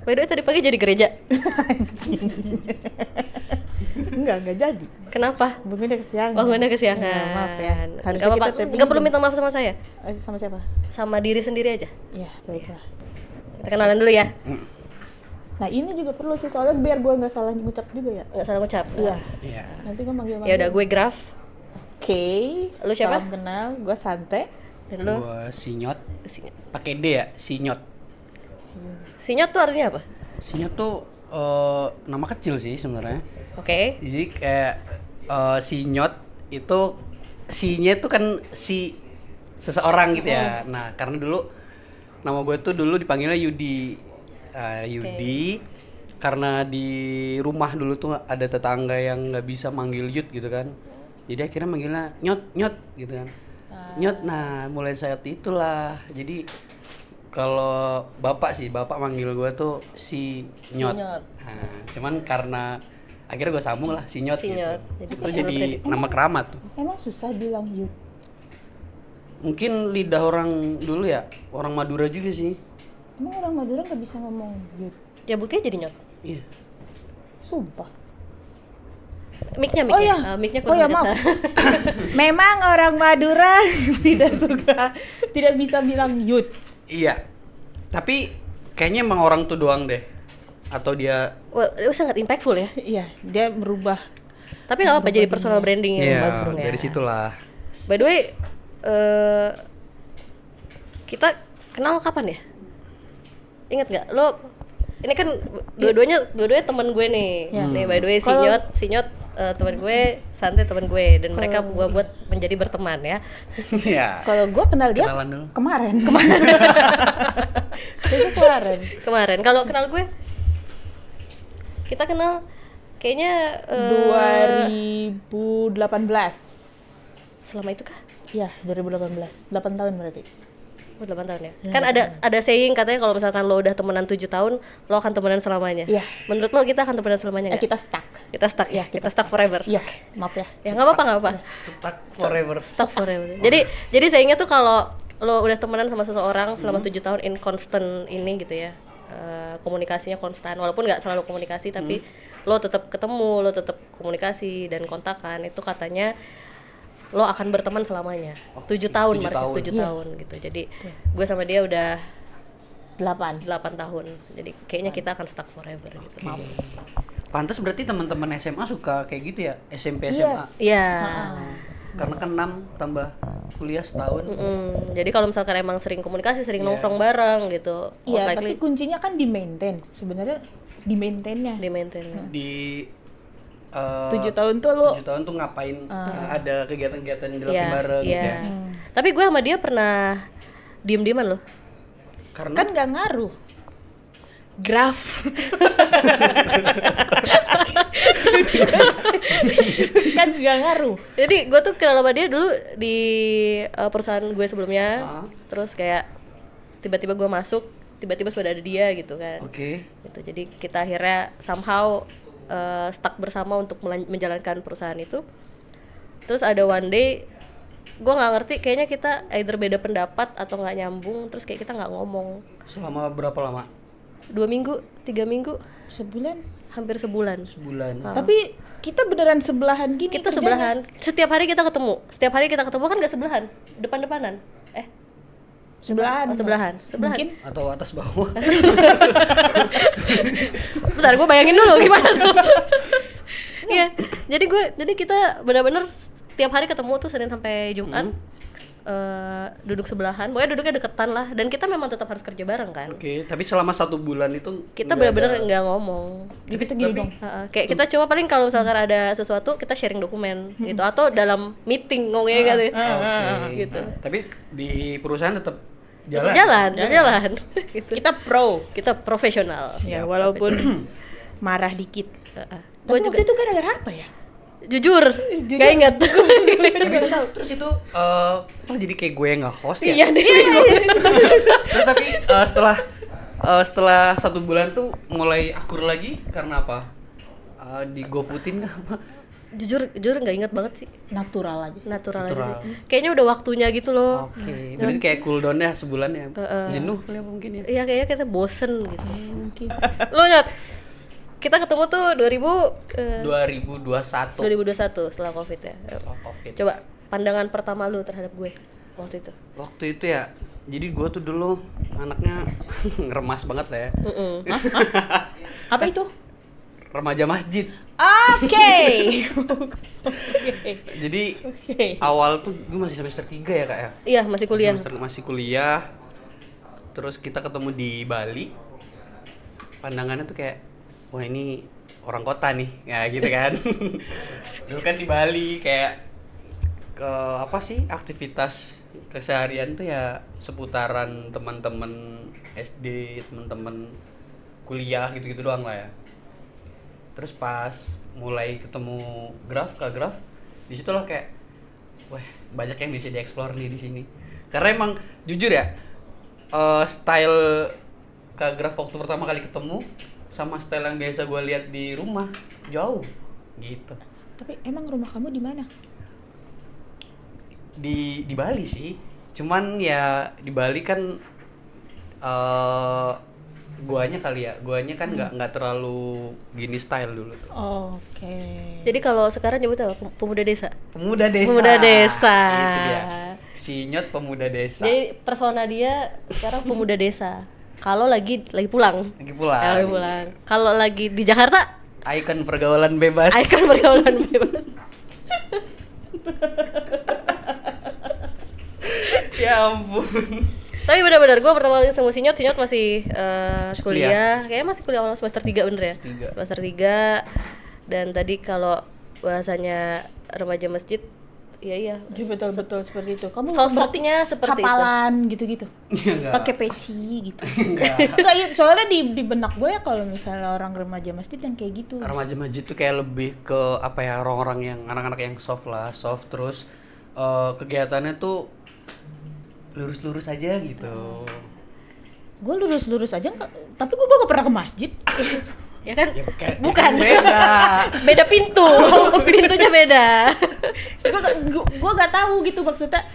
By the way tadi pagi jadi gereja. Enggak jadi. Kenapa? Bangunnya kesiangan. Bangunnya kesiangan. Ya, maaf ya. Harusnya Gak apa-apa. kita tapping Gak perlu jam- minta maaf sama saya. Sama siapa? Sama diri sendiri aja. Ya, baiklah. Kita kenalan dulu ya. Nah ini juga perlu sih, soalnya biar gue nggak salah ngucap juga ya. Nggak salah ngucap. Iya. Iya. Nanti gue manggil. Ya udah, gue Graf. Oke. Lu siapa? Salam kenal. Gue Sante. Dan lu? Gua Sinyot. Sinyot. Pakai D ya, Sinyot. Sinyot tuh artinya apa? Sinyot tuh nama kecil sih sebenarnya. Oke. Jadi kayak Sinyot itu sinya itu kan si seseorang gitu ya. Nah, karena dulu nama gue tuh dulu dipanggilnya Yudi. Yudi karena di rumah dulu tuh ada tetangga yang nggak bisa manggil Yud gitu kan. Jadi akhirnya manggilnya Nyot gitu kan. Nyot. Nah, mulai saat itulah. Jadi kalau bapak manggil gue tuh si Nyot. Nyot. Nah, cuman karena akhirnya gue sambung lah si Nyot. Si Nyot. Gitu. Jadi Itu jadi nama keramat tuh. Emang susah bilang Yud? Mungkin lidah orang dulu ya, orang Madura juga sih. Emang orang Madura nggak bisa ngomong Yud? Ya buktinya jadi Nyot. Iya. Sumpah. Mic-nya. Oh ya. Mic-nya Oh ya, kurang maaf. dekat. Memang orang Madura tidak bisa bilang Yud. Iya. Tapi kayaknya emang orang tuh doang deh. Atau dia Wah, itu sangat impactful ya. Iya, dia merubah. Tapi nggak apa-apa, jadi personal branding yang iya, bagus dong ya. dari situlah. By the way, kita kenal kapan ya? Ingat nggak? Lo ini kan dua-duanya teman gue nih. Ya. Nih by the way Kalau- Sinyot teman gue, Santai teman gue, dan mereka gue buat menjadi berteman ya. Iya. Kalau gue kenal dia Kenalan dulu. kemarin. Itu kemarin. Kemarin kalau kenal gue, kita kenal kayaknya 2018. selama itu kah? Iya, 2018. 8 tahun berarti. 8 tahun ya. Kan ada saying katanya kalau misalkan lo udah temenan 7 tahun, lo akan temenan selamanya. Iya. Menurut lo kita akan temenan selamanya nggak? Kita stuck. Kita stuck ya. Kita stuck forever. Iya, maaf ya. Ya nggak apa-apa. Stuck forever. Stuck forever. Jadi sayingnya tuh kalau lo udah temenan sama seseorang selama 7 tahun in constant ini gitu ya. Komunikasinya konstan, walaupun nggak selalu komunikasi tapi lo tetap ketemu, lo tetap komunikasi dan kontakan, itu katanya lo akan berteman selamanya. 7 tahun, 7 Mark, tahun. 7 Iya. tahun gitu. Jadi gue sama dia udah 8. 8 tahun. Jadi kayaknya kita akan stuck forever gitu. Oke. Pantes berarti teman-teman SMA suka kayak gitu ya, SMP SMA. Iya. Karena kan 6 tambah kuliah setahun. Jadi kalau misalkan emang sering komunikasi, sering Iya. nongkrong bareng gitu, most Iya, likely tapi kuncinya kan di maintain. Sebenarnya di maintainnya. di maintain. Di 7 tahun tuh lu 7 tahun tuh ngapain? Ada kegiatan-kegiatan yang dilakukan bareng gitu ya. Tapi gue sama dia pernah diem-dieman loh. Karena kan nggak ngaruh. Graf. Kan nggak ngaruh. Jadi gue tuh kenal sama dia dulu di perusahaan gue sebelumnya. Terus kayak tiba-tiba gue masuk, tiba-tiba sudah ada dia gitu kan. Oke. Gitu. Jadi kita akhirnya somehow stuck bersama untuk menjalankan perusahaan itu. Terus ada one day gue nggak ngerti, kayaknya kita either beda pendapat atau nggak nyambung, terus kayak kita nggak ngomong. Selama berapa lama? 2 minggu, 3 minggu, Sebulan. hampir sebulan. Sebulan. Tapi kita beneran sebelahan gini. Kita kerjanya. sebelahan, setiap hari kita ketemu kan nggak sebelahan, depan-depanan. Sebelahan. Oh, sebelahan. Mungkin Atau atas bawah. Bentar, gue bayangin dulu gimana tuh. Iya, jadi kita benar-benar tiap hari ketemu tuh Senin sampai Jumat. Duduk sebelahan, pokoknya duduknya deketan lah, dan kita memang tetap harus kerja bareng kan. Oke, tapi selama 1 bulan itu Kita nggak benar-benar ada- nggak ngomong. ya kita gini dong. Kayak kita cuma paling kalau misalkan ada sesuatu kita sharing dokumen gitu, atau dalam meeting ngomongnya gitu. Oke. Gitu. Tapi di perusahaan tetap Tetap jalan. jalan. Gitu. Kita pro. Kita profesional. Ya walaupun marah dikit. Gue Tapi juga waktu itu gara-gara apa ya? jujur gak inget. Terus itu jadi kayak gue yang nge-host ya. Iya deh. Terus tapi setelah 1 bulan tuh mulai akur lagi karena apa? Di GoFoodin nggak apa? Jujur nggak inget banget sih. Natural aja sih. Natural aja Natural. sih. Kayaknya udah waktunya gitu loh. Oke, berarti kayak cooldown ya sebulan ya. Jenuh kali apa mungkin ya. Iya kayaknya kita bosen gitu. Mungkin. Lo Nyot, kita ketemu tuh 2021 2021 setelah Covid ya. setelah Covid. Coba pandangan pertama lu terhadap gue waktu itu. Waktu itu ya, jadi gue tuh dulu anaknya ngeremas banget lah ya. Apa itu? Remaja masjid. Oke. Jadi Oke. awal tuh gue masih semester 3 ya kak ya. Iya masih kuliah. Masih kuliah. Terus kita ketemu di Bali. Pandangannya tuh kayak, wah ini orang kota nih, ya gitu kan. Dulu kan di Bali kayak ke apa sih aktivitas keseharian tuh ya seputaran teman-teman SD, teman-teman kuliah gitu-gitu doang lah ya. Terus pas mulai ketemu Kak Graf, di situ lah kayak, wah banyak yang bisa dieksplor nih di sini. Karena emang jujur ya, style Kak Graf waktu pertama kali ketemu sama style yang biasa gue lihat di rumah jauh gitu. Tapi emang rumah kamu di mana? Di Bali sih, cuman ya di Bali kan guanya kali ya, guanya kan nggak terlalu gini style dulu tuh. Oke. Jadi kalau sekarang nyebut apa? Pemuda desa. Pemuda desa. Pemuda desa. Itu dia. Si Nyot pemuda desa. Jadi persona dia sekarang pemuda desa. Kalau lagi pulang. Lagi pulang. Lagi pulang. Kalau lagi di Jakarta, Ikon pergaulan bebas. ikon pergaulan bebas. Ya ampun. Tapi benar-benar gue pertama kali ketemu si Nyot masih kuliah. Kayaknya masih kuliah awal semester 3 bener ya? Semester 3. Dan tadi kalau bahasanya remaja masjid, iya. Betul seperti itu. Kamu Sosoknya seperti hafalan gitu-gitu. Enggak. Pakai peci gitu. Enggak. Enggak, iya, soalnya di benak gue ya kalau misalnya orang remaja masjid yang kayak gitu. Remaja masjid tuh kayak lebih ke apa ya, orang-orang yang anak-anak yang soft terus kegiatannya tuh lurus-lurus aja gitu. Gue lurus-lurus aja tapi gue gak pernah ke masjid. Ya kan? Ya, Bukan. Beda. Beda pintu. Pintunya beda. Gue gak tahu gitu maksudnya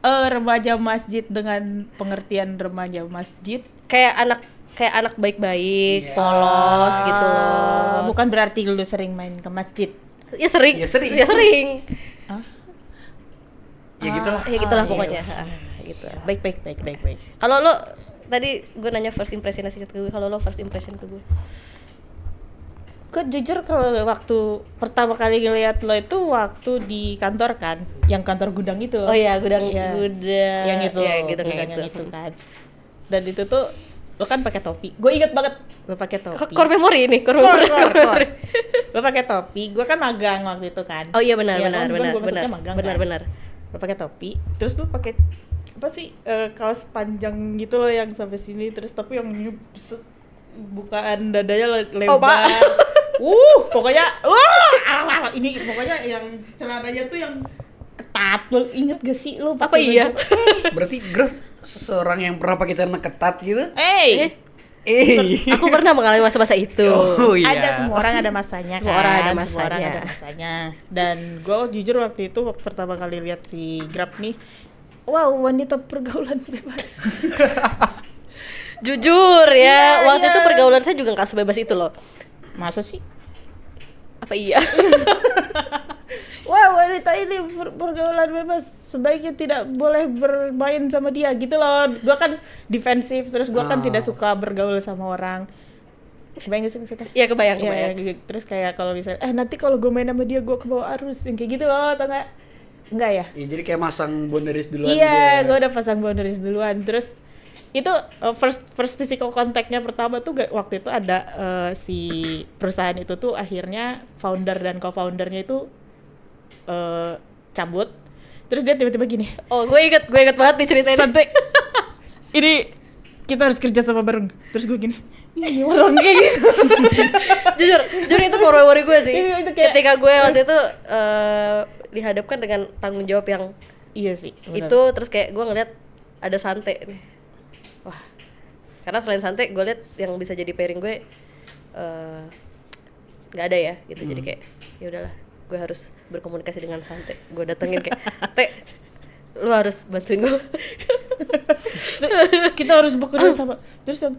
remaja masjid dengan pengertian remaja masjid. Kayak anak baik-baik, polos gitu loh. Bukan berarti lu sering main ke masjid. Ya sering. Ya sering. Hah? Ya gitulah. Ya gitulah iya. pokoknya. Gitu. Baik. Kalau lo tadi gue nanya first impression ke gue, kalau lo first impression ke gue. Gue jujur kalau waktu pertama kali ngeliat lo itu waktu di kantor kan, yang kantor gudang itu. Oh iya, gudang. Yang itu, ya, gitu gudang kayak yang itu kan. Dan itu tuh lo kan pakai topi. Gue inget banget lo pakai topi. Core memory ini, core Core. memory. Lo pakai topi. Gue kan magang waktu itu kan. Oh iya benar. Lo pakai topi, terus lo pakai apa sih kaos panjang gitu loh yang sampai sini, terus tapi yang bukaan dadanya lebar. Pokoknya ini pokoknya yang celananya tuh yang ketat. Lo inget gak sih lo Apa iya? Berarti Graf seseorang yang pernah pakai celana ketat gitu? Aku pernah mengalami masa-masa itu. Oh iya. Ada, semua orang ada masanya. Semua orang ada Semua orang masanya. ada masanya. Dan gue jujur waktu itu pertama kali lihat si Grab nih, wow, wanita pergaulan bebas. Jujur ya, Iya, waktu iya. itu pergaulan saya juga nggak sebebas itu loh. Masa sih? Apa iya? Wah, wanita ini pergaulan bebas, sebaiknya tidak boleh bermain sama dia gitu loh. Gue kan defensif, terus gue kan tidak suka bergaul sama orang. Kebayang gak sih maksudnya? Iya kebayang. Ya, terus kayak kalau misalnya, nanti kalau gue main sama dia gue kebawa arus, yang kayak gitu loh, atau enggak? Enggak ya? Ya, jadi kayak masang boundaries duluan gitu Iya, ya. gue udah pasang boundaries duluan. Terus itu first physical contact-nya pertama tuh waktu itu ada si perusahaan itu tuh akhirnya founder dan co-foundernya itu cabut. Terus dia tiba-tiba gini, Oh, gue inget banget nih cerita ini. santai, ini kita harus kerja sama bareng. Terus gue gini, ini orang kayak gitu. jujur itu core memory gue sih. Iya, itu kayak- Ketika gue waktu itu dihadapkan dengan tanggung jawab yang Iya sih, benar. itu, terus kayak gue ngeliat ada Sante nih. Wah, karena selain Sante gue liat yang bisa jadi pairing gue nggak ada ya gitu. Jadi kayak ya udahlah, gue harus berkomunikasi dengan Santai. Gue datengin kayak, Teh, lu harus bantuin gue. Kita harus bekerja sama. Terus yang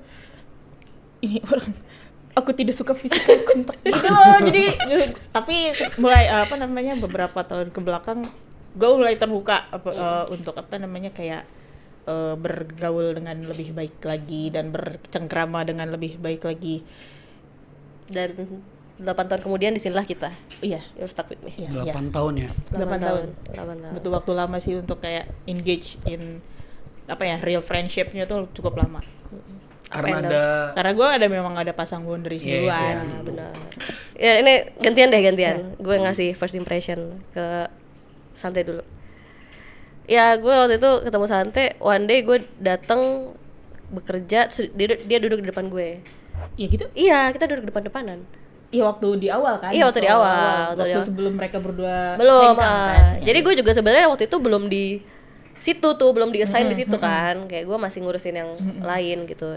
ini orang, aku tidak suka physical contact gitu loh. Jadi tapi mulai beberapa tahun ke belakang gue mulai terbuka untuk kayak bergaul dengan lebih baik lagi dan bercengkrama dengan lebih baik lagi. Dan 8 tahun kemudian disinilah kita. Iya, You're stuck with me. 8 tahun ya. 8 tahun. 8 tahun. Butuh waktu lama sih untuk kayak engage in real friendship-nya tuh cukup lama. Karena gue memang ada pasang boundaries duluan. Nah, benar. Ya ini gantian. Gue ngasih first impression ke Santai dulu. Ya gue waktu itu ketemu Santai, one day gue datang bekerja, dia duduk di depan gue. Iya gitu? Iya, kita duduk depan-depanan. Iya waktu di awal kan? Iya waktu di awal. Waktu sebelum mereka berdua belum kan? Jadi gue juga sebenarnya waktu itu belum di situ tuh, belum di assign di situ kan. Kayak gue masih ngurusin yang lain gitu.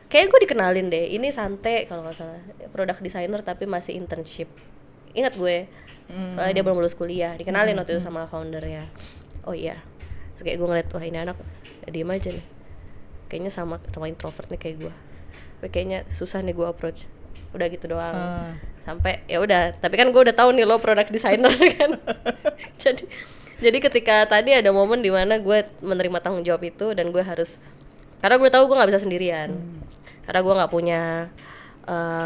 Kayak gue dikenalin deh. Ini Santai kalau nggak salah, product designer tapi masih internship. Ingat gue. Soalnya dia belum lulus kuliah. Dikenalin waktu itu sama foundernya. Oh iya. Terus kayak gue ngeliat, wah ini anak diem aja nih. Kayaknya sama introvert nih kayak gue. Tapi kayaknya susah nih gue approach. Udah gitu doang. Sampai ya udah, tapi kan gue udah tahu nih lo product designer kan. jadi ketika tadi ada momen di mana gue menerima tanggung jawab itu dan gue harus, karena gue tahu gue nggak bisa sendirian. Karena gue nggak punya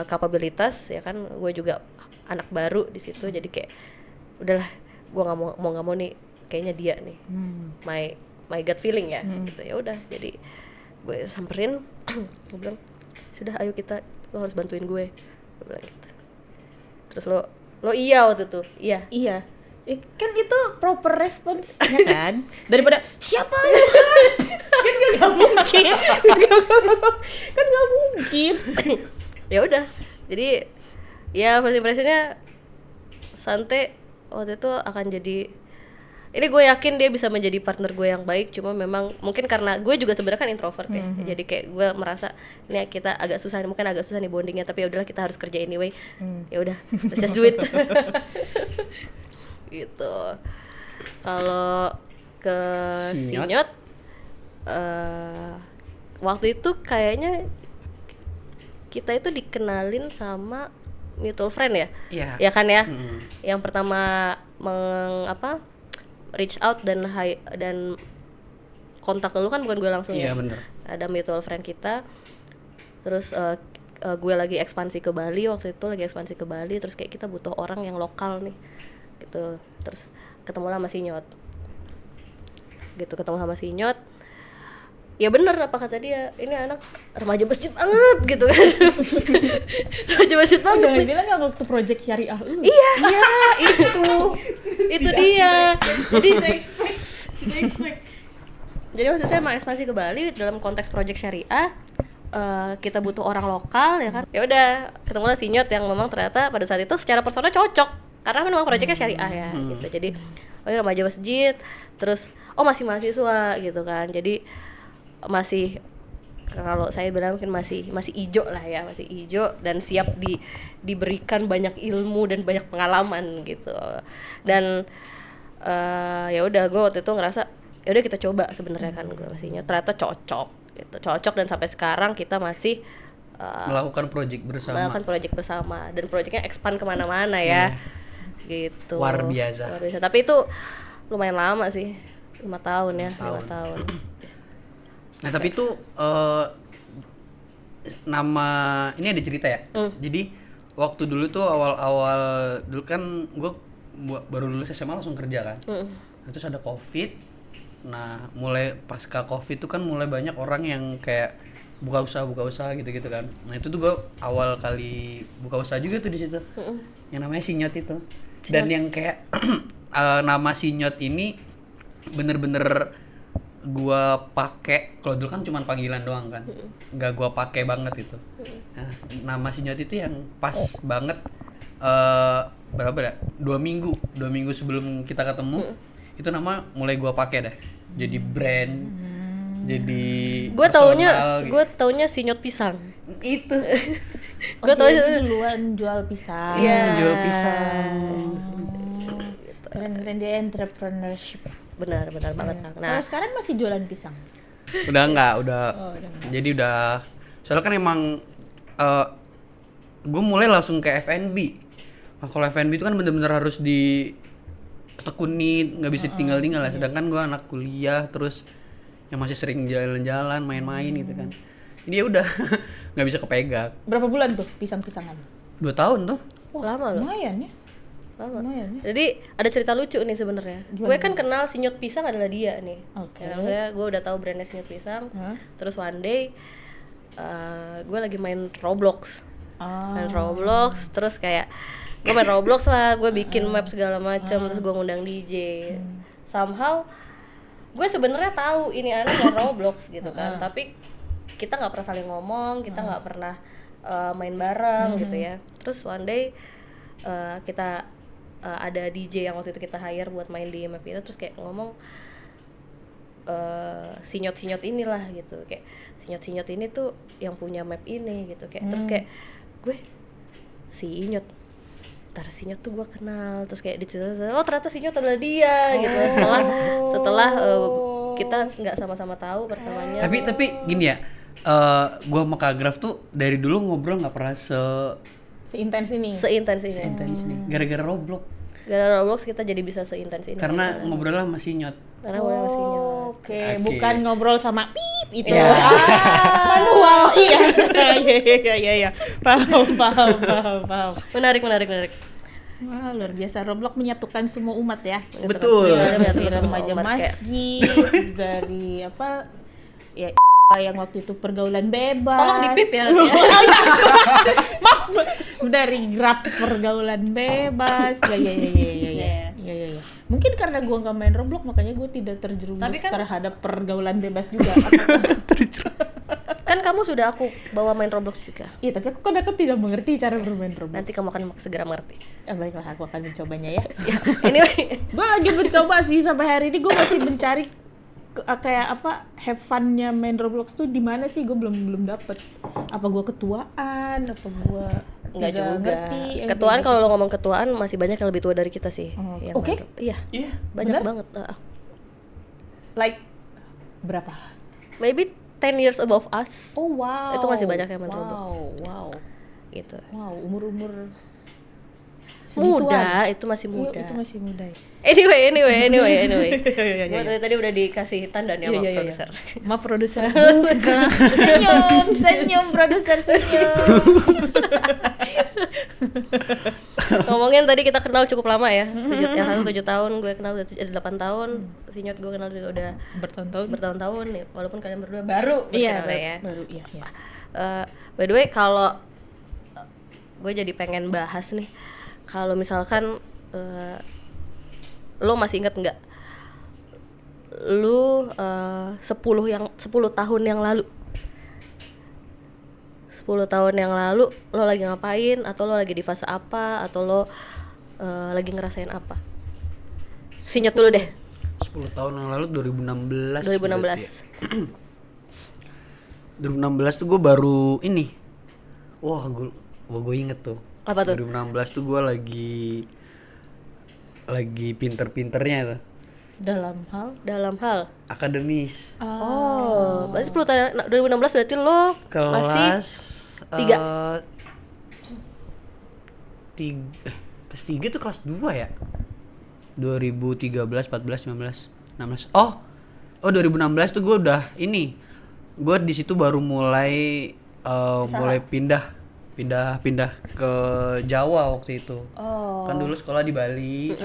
kapabilitas ya kan, gue juga anak baru di situ, jadi kayak udahlah, gue nggak mau nih, kayaknya dia nih my gut feeling ya gitu. Ya udah, jadi gue samperin, gue bilang sudah ayo lo harus bantuin gue bilang gitu. Terus lo iya waktu itu iya kan itu proper response-nya kan. Daripada siapa lu kan nggak mungkin kan nggak mungkin. Ya udah, jadi ya first impression-nya Santai waktu itu akan jadi, ini gue yakin dia bisa menjadi partner gue yang baik. Cuma memang mungkin karena gue juga sebenarnya kan introvert ya, jadi kayak gue merasa ini kita agak susah nih bondingnya, tapi ya udahlah kita harus kerja anyway. Ya udah, let's just do it. Gitu. Kalau ke Sinyot, waktu itu kayaknya kita itu dikenalin sama mutual friend ya, ya kan ya. Yang pertama reach out dan kontak lu kan bukan gue langsung ya. Bener. Ada mutual friend kita. Terus gue lagi ekspansi ke Bali waktu itu, terus kayak kita butuh orang yang lokal nih. Gitu. Terus ketemu sama Sinyot. Ya bener apa kata dia, ini anak remaja masjid banget gitu kan. Remaja masjid banget. Jangan bilang nggak waktu project syariah lu. Iya itu dia. Jadi waktu itu emang ekspansi ke Bali dalam konteks project syariah. Kita butuh orang lokal ya kan. Ya udah, ketemulah Sinyot yang memang ternyata pada saat itu secara personal cocok karena memang projectnya syariah ya gitu. Jadi ini remaja masjid, terus masih mahasiswa gitu kan. Jadi masih, kalau saya bilang mungkin masih ijo lah ya, masih ijo dan siap diberikan banyak ilmu dan banyak pengalaman gitu. Dan ya udah, gue waktu itu ngerasa ya udah kita coba sebenarnya kan, gue masihnya ternyata cocok dan sampai sekarang kita masih melakukan project bersama dan projectnya expand kemana-mana ya. Gitu. Luar biasa. Tapi itu lumayan lama sih, 5 tahun ya. 5 tahun. Nah tapi itu nama ini ada cerita ya. Jadi waktu dulu tuh awal dulu kan gue baru lulus SMA langsung kerja kan. Nah, terus ada COVID. Nah mulai pasca COVID tuh kan mulai banyak orang yang kayak buka usaha gitu kan. Nah itu tuh gue awal kali buka usaha juga tuh di situ. Yang namanya Sinyot itu. Dan yang kayak nama Sinyot ini bener-bener gua pakai. Kalau dulu kan cuma panggilan doang kan, nggak gua pakai banget itu. Nah, nama Sinyot itu yang pas banget. Berapa ya? 2 minggu sebelum kita ketemu, itu nama mulai gua pakai deh. Jadi brand, jadi gue taunya Sinyot pisang. Itu Gue tau itu duluan jual pisang. Iya. Jual pisang. Keren dia entrepreneurship. benar banget. Kalau sekarang masih jualan pisang? Udah enggak, udah. Oh, udah enggak. Jadi udah. Soalnya kan emang gue mulai langsung ke F&B. Nah, kalau F&B itu kan bener-bener harus ditekuni, nggak bisa tinggal-tinggal lah. Sedangkan gue anak kuliah, terus yang masih sering jalan-jalan, main-main gitu kan. Jadi ya udah nggak bisa kepegang. Berapa bulan tuh pisang-pisangan? 2 tahun tuh. Lama loh. Lumayan ya. Lama. Lumayan ya. Jadi ada cerita lucu nih sebenarnya. Gue kan kenal Sinyot Pisang adalah dia nih. Oke. Ya, maksudnya gue udah tahu brandnya Sinyot Pisang. Terus one day gue lagi main Roblox. Main Roblox, terus kayak gue main Roblox lah, gue bikin map segala macam, terus gue ngundang DJ. Somehow gue sebenarnya tahu ini anak main Roblox gitu kan, tapi kita nggak pernah saling ngomong, kita nggak pernah main bareng gitu ya. Terus one day kita ada DJ yang waktu itu kita hire buat main di map itu, terus kayak ngomong sinyot inilah gitu, kayak sinyot ini tuh yang punya map ini gitu kayak. Terus kayak gue sinyot, ntar sinyot tuh gue kenal, terus kayak dicerita, oh ternyata sinyot adalah dia gitu. Setelah kita nggak sama-sama tahu pertamanya. Tapi gini ya, gue sama Kak Graf tuh dari dulu ngobrol nggak pernah seintens ini. seintens ini. Gara-gara Roblox. Gara-gara Roblox kita jadi bisa seintens ini. Karena ngobrolnya sama Sinyot. Karena gue masih sinyot. Oke, bukan ngobrol sama pip itu. Iya. Manual. Iya. Paham. Menarik. Wah, luar biasa. Roblox menyatukan semua umat ya. Betul. Dari remaja masjid, dari apa? Ya yang waktu itu pergaulan bebas. Tolong dipip ya. Maaf. Dari grab pergaulan bebas. Ya. Mungkin karena gua nggak main Roblox makanya gua tidak terjerumus terhadap pergaulan bebas juga. Kan kamu sudah aku bawa main Roblox juga. Iya, tapi aku tidak mengerti cara bermain Roblox. Nanti kamu akan segera mengerti. Baiklah, aku akan mencobanya ya. Anyway, Gua lagi mencoba sih sampai hari ini, gua masih mencari kayak apa have fun-nya main Roblox tuh di mana sih? Gue belum dapet. Apa gua ketuaan? Apa gua nggak tidak juga. ngerti? Ketuaan, kalau lo ngomong ketuaan masih banyak yang lebih tua dari kita sih. Yang Oke. baru. Iya. Banyak Bener? banget. Like berapa? Maybe 10 years above us. Oh wow. Itu masih banyak yang main Roblox. Wow. Gitu. Wow, umur Muda, itu masih Iya, muda. itu masih muda ya. Anyway. Iya. Gue tadi udah dikasih tanda nih sama produser. Ma produser. Senyum produser senyum. Ngomongin tadi kita kenal cukup lama ya. Yang satu 7 tahun, gue kenal udah 8 tahun. Sinyot gue kenal juga udah bertahun-tahun nih. Walaupun kalian berdua baru berkenal ya. Baru iya. By the way, kalau gue jadi pengen bahas nih, kalau misalkan lo masih inget nggak lu 10 tahun yang lalu 10 tahun yang lalu lo lagi ngapain, atau lo lagi di fase apa, atau lo lagi ngerasain apa? Sinyot dulu deh. 10 tahun yang lalu 2016. 2016 tuh gue baru ini. Wah, gue inget tuh. Apa tuh? 2016 tuh gue lagi pinter-pinternya tuh. Dalam hal Akademis. Oh, berarti 10 tahun 2016 berarti lo masih Kelas 3 tuh kelas 2 ya? 2013, 14, 15, 16. Oh 2016 tuh gue udah ini. Gue di situ baru mulai pindah ke Jawa waktu itu. Kan dulu sekolah di Bali.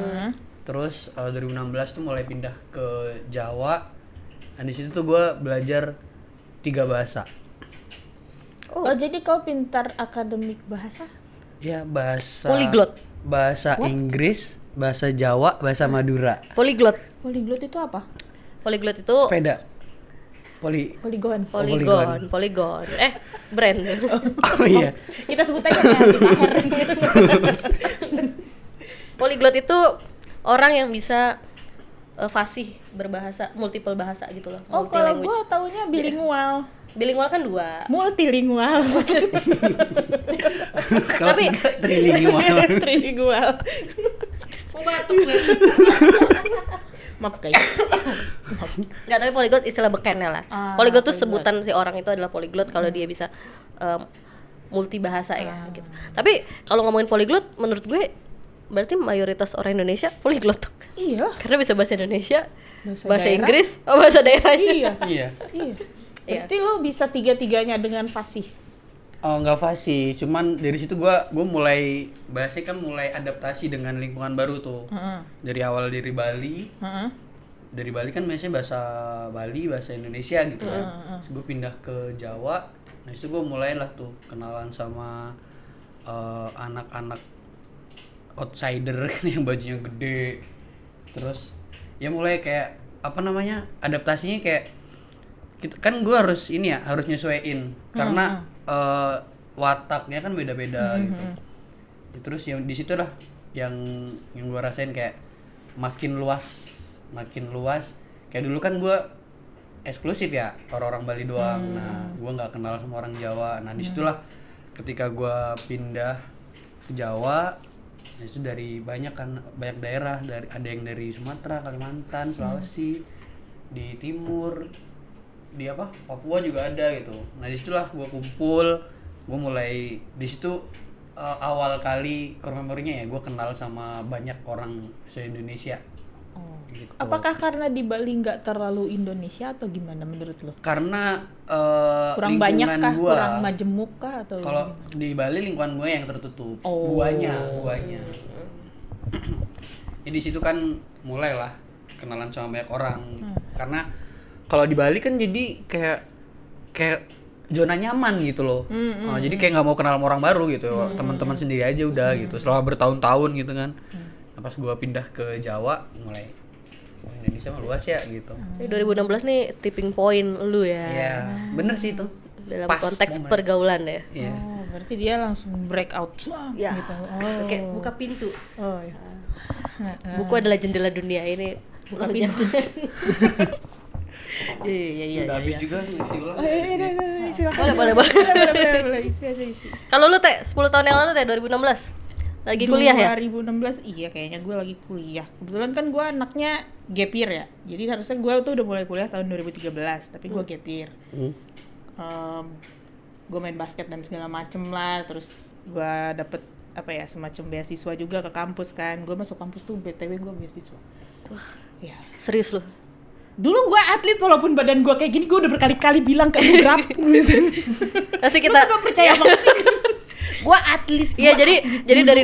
Terus 2016 tuh mulai pindah ke Jawa. Dan di situ tuh gue belajar 3 bahasa. Oh, jadi kau pintar akademik bahasa? Ya, bahasa Polyglot. Bahasa Inggris, bahasa Jawa, bahasa Madura. Polyglot. Polyglot itu apa? Polyglot itu Sepeda. Polygon. Polygon. Brand. Oh iya. Kita sebut aja ya di akhir. Polyglot itu orang yang bisa fasih berbahasa, multiple bahasa gitu loh. Oh, multi kalau language. gue taunya bilingual. Bilingual kan 2. Multilingual. Kalau Tapi- enggak trilingual. Trilingual. Batuk gue. Maaf guys. Nggak, tapi polyglot istilah bekennya lah. Polyglot tuh Polyglot. sebutan si orang itu adalah polyglot kalau dia bisa multi bahasa ya gitu. Tapi kalau ngomongin polyglot menurut gue berarti mayoritas orang Indonesia polyglot. Iya. Karena bisa bahasa Indonesia, Bahasa bahasa daerah. Inggris, bahasa daerahnya. Iya. Iya. Iya. Iya. Berarti lo bisa 3-3-nya dengan fasih. Oh, nggak fasih, cuman dari situ gua mulai bahasnya kan mulai adaptasi dengan lingkungan baru tuh. Heeh. Dari awal dari Bali, Heeh. dari Bali kan biasanya bahasa Bali, bahasa Indonesia gitu kan. Terus gue pindah ke Jawa, nah itu gue mulailah tuh kenalan sama anak-anak outsider yang bajunya gede. Terus ya mulai kayak apa namanya, adaptasinya kayak kan gue harus ini ya, harus nyesuaiin karena wataknya kan beda-beda gitu. Ya, terus yang di situ lah yang gue rasain kayak makin luas. Kayak dulu kan gue eksklusif ya, orang-orang Bali doang. Nah, gue nggak kenal sama orang Jawa. Nah, disitulah ketika gue pindah ke Jawa, nah itu dari banyak daerah, ada yang dari Sumatera, Kalimantan, Sulawesi, di timur, di Papua juga ada gitu. Nah, disitulah gue kumpul, gue mulai di situ awal kali core memory-nya ya, gue kenal sama banyak orang se-Indonesia. Gitu. Apakah karena di Bali nggak terlalu Indonesia atau gimana menurut lo? Karena Kurang banyak lingkungan kah? gua, Kurang majemuk kah atau kalau gimana? di Bali lingkungan gue yang tertutup, Oh. guanya. Ya, di situ kan mulailah kenalan sama banyak orang. Karena kalau di Bali kan jadi kayak zona nyaman gitu loh. Jadi kayak nggak mau kenal sama orang baru gitu. Teman-teman sendiri aja udah gitu. Selama bertahun-tahun gitu kan. Nah, pas gua pindah ke Jawa mulai Indonesia mah luas ya gitu. 2016 nih tipping point lu ya. Iya, bener sih itu. Dalam Pas konteks momen. pergaulan ya. Iya. Oh, berarti dia langsung break out Ya. gitu. Oh. Kayak buka pintu. Oh, ya. Buku adalah jendela dunia ini. Buka Lu pintu. jangan- Iya. Udah habis juga ngisi ulang. Oh, iya, silakan. Boleh. Boleh. Isi. Kalau lu Teh, 10 tahun yang lalu Teh, 2016. Lagi kuliah ya? 2016, iya kayaknya gue lagi kuliah. Kebetulan kan gue anaknya gap year ya. Jadi harusnya gue tuh udah mulai kuliah tahun 2013, tapi gue gap year. Gue main basket dan segala macem lah. Terus gue dapet semacam beasiswa juga ke kampus kan. Gue masuk kampus tuh BTW gue beasiswa. Ya. Serius lu? Dulu gue atlet walaupun badan gue kayak gini, gue udah berkali-kali bilang ke Ibrap. Nanti kita Gue percaya banget sih. Gue atlet. Iya, gua jadi atlet dari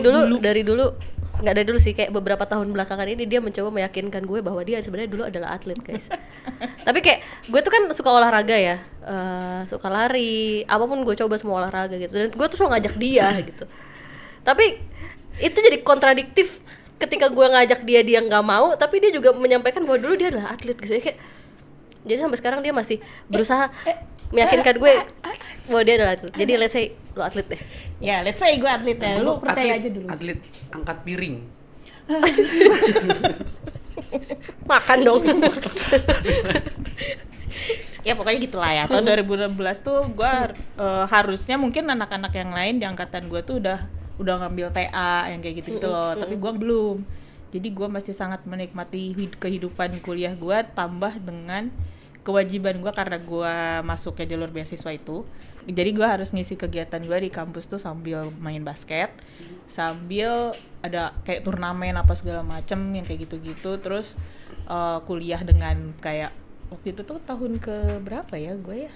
dulu nggak dari dulu sih, kayak beberapa tahun belakangan ini dia mencoba meyakinkan gue bahwa dia sebenarnya dulu adalah atlet, guys. Tapi kayak gue tuh kan suka olahraga ya, suka lari, apapun gue coba semua olahraga gitu. Dan gue tuh selalu ngajak dia gitu. Tapi itu jadi kontradiktif ketika gue ngajak dia nggak mau, tapi dia juga menyampaikan bahwa dulu dia adalah atlet gitu. Kayak jadi sampai sekarang dia masih berusaha meyakinkan gue bahwa dia adalah atlet. Jadi let's say lo atlet deh. Ya, let's say gue atlet ya. Lu percaya aja dulu. Atlet angkat piring. Makan dong. Ya pokoknya gitulah ya. Tahun 2016 tuh gue harusnya mungkin anak-anak yang lain di angkatan gue tuh udah ngambil TA yang kayak gitu loh. Tapi gue belum. Jadi gue masih sangat menikmati kehidupan kuliah gue, tambah dengan kewajiban gue karena gue masuk ke jalur beasiswa itu. Jadi gue harus ngisi kegiatan gue di kampus tuh sambil main basket, sambil ada kayak turnamen apa segala macem yang kayak gitu-gitu. Terus kuliah dengan kayak waktu itu tuh tahun ke berapa ya gue ya?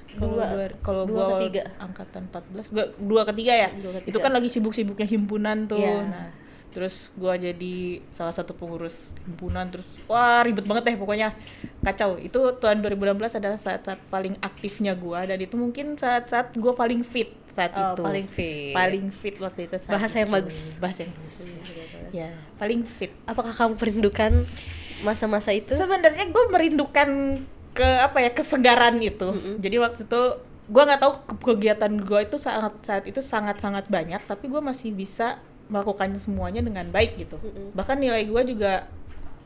Kalau gue angkatan 14, gue 2 ketiga ya. Itu kan lagi sibuk-sibuknya himpunan tuh. Yeah. Nah, terus gue jadi salah satu pengurus himpunan, terus wah ribet banget deh pokoknya, kacau. Itu tahun 2016 adalah saat-saat paling aktifnya gue, dan itu mungkin saat-saat gue paling fit saat itu. Paling fit waktu itu. Bahasa yang bagus. Ya, paling fit. Apakah kamu merindukan masa-masa itu? Sebenarnya gue merindukan kesegaran itu. Jadi waktu itu gue nggak tahu kegiatan gue itu saat itu sangat banyak, tapi gue masih bisa melakukannya semuanya dengan baik gitu. Bahkan nilai gue juga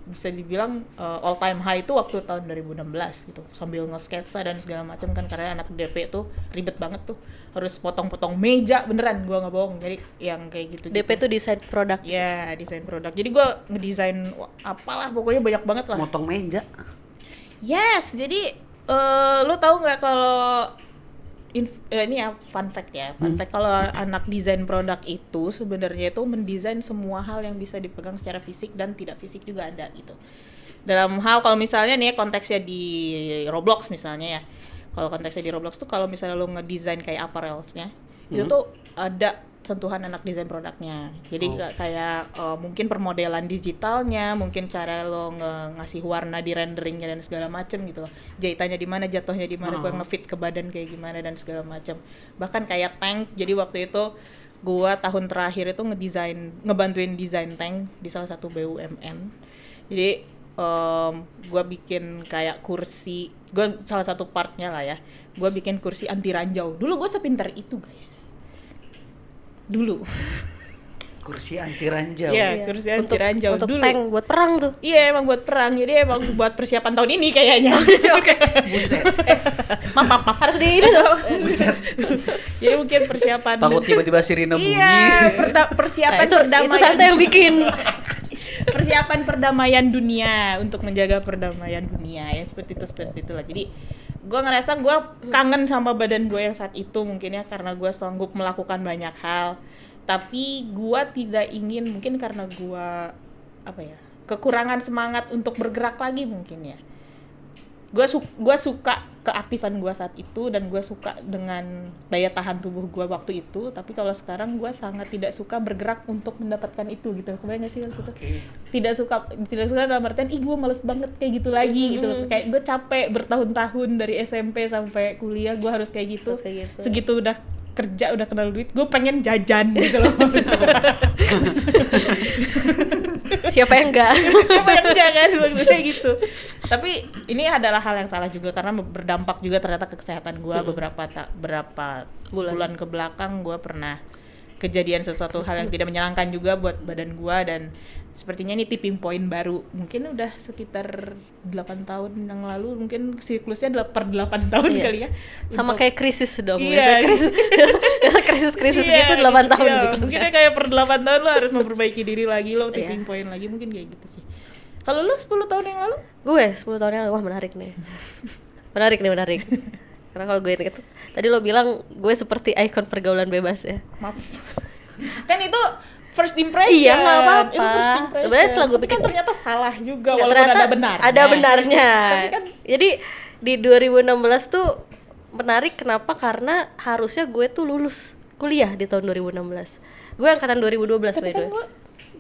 bisa dibilang all time high itu waktu tahun 2016 gitu, sambil nge-sketsa dan segala macam kan, karena anak DP tuh ribet banget tuh, harus potong-potong meja beneran, gua nggak bohong. Jadi yang kayak gitu. DP tuh desain produk. Ya, desain produk. Jadi gua ngedesain apalah pokoknya banyak banget lah. Motong meja. Yes, jadi lu tahu nggak kalau ini ya fun fact ya. Fun fact kalau anak desain produk itu sebenarnya itu mendesain semua hal yang bisa dipegang secara fisik dan tidak fisik juga ada gitu. Dalam hal kalau misalnya nih konteksnya di Roblox misalnya ya. Kalau konteksnya di Roblox tuh kalau misalnya lu ngedesain kayak apparelsnya, itu tuh ada sentuhan anak desain produknya. Jadi kayak mungkin permodelan digitalnya, mungkin cara lo ngasih warna di renderingnya dan segala macem gitu loh. Jahitannya di mana, jatuhnya di mana, ngefit ke badan kayak gimana dan segala macem. Bahkan kayak tank. Jadi waktu itu gua tahun terakhir itu ngebantuin desain tank di salah satu BUMN. Jadi gua bikin kayak kursi, gua salah satu partnya lah ya. Gua bikin kursi anti ranjau. Dulu gua sepintar itu, guys. Dulu Kursi anti ranjau. Iya, kursi anti ranjau untuk dulu. tank buat perang tuh. Iya, emang buat perang. Jadi emang buat persiapan tahun ini kayaknya. Buset. Maaf. Harus di ini tuh. Buset. Jadi mungkin persiapan. Takut tiba-tiba sirine bunyi. Iya, persiapan Itu perdamaian. Santa yang bikin. Persiapan perdamaian dunia, untuk menjaga perdamaian dunia ya, seperti itulah. Jadi gue ngerasa gue kangen sama badan gue yang saat itu mungkin ya, karena gue sanggup melakukan banyak hal, tapi gue tidak ingin, mungkin karena gue kekurangan semangat untuk bergerak lagi mungkin ya. Gue suka keaktifan gue saat itu, dan gue suka dengan daya tahan tubuh gue waktu itu, tapi kalau sekarang gue sangat tidak suka bergerak untuk mendapatkan itu gitu. Kebayang gak sih maksudnya? Tidak suka dalam artian gue males banget kayak gitu lagi gitu. Kayak gue capek bertahun-tahun dari SMP sampai kuliah gue harus kayak gitu. Segitu udah kerja, udah kenal duit, gue pengen jajan gitu loh. Siapa yang enggak kan maksudnya gitu. Tapi ini adalah hal yang salah juga, karena berdampak juga ternyata ke kesehatan gue. Berapa bulan ke belakang gue pernah kejadian sesuatu hal yang tidak menyenangkan juga buat badan gue, dan sepertinya ini tipping point baru. Mungkin udah sekitar 8 tahun yang lalu, mungkin siklusnya per 8 tahun kali ya. Sama kayak krisis dong. Iya. Krisis gitu 8 tahun siklusnya. Mungkin kayak per 8 tahun lo harus memperbaiki diri lagi, lo tipping point lagi, mungkin kayak gitu sih. Kalau lo 10 tahun yang lalu? Gue 10 tahun yang lalu, wah menarik nih. menarik. Karena kalau gue inget, tadi lo bilang gue seperti ikon pergaulan bebas ya. Maaf. Kan itu first impression. Iya, nggak apa-apa. Itu first impression. Sebenarnya setelah gue pikir, kan ternyata salah juga, nggak, walaupun ternyata ada benarnya. Ada benarnya. Tapi kan jadi di 2016 tuh menarik, kenapa? Karena harusnya gue tuh lulus kuliah di tahun 2016. Gue angkatan 2012 tapi by the kan way.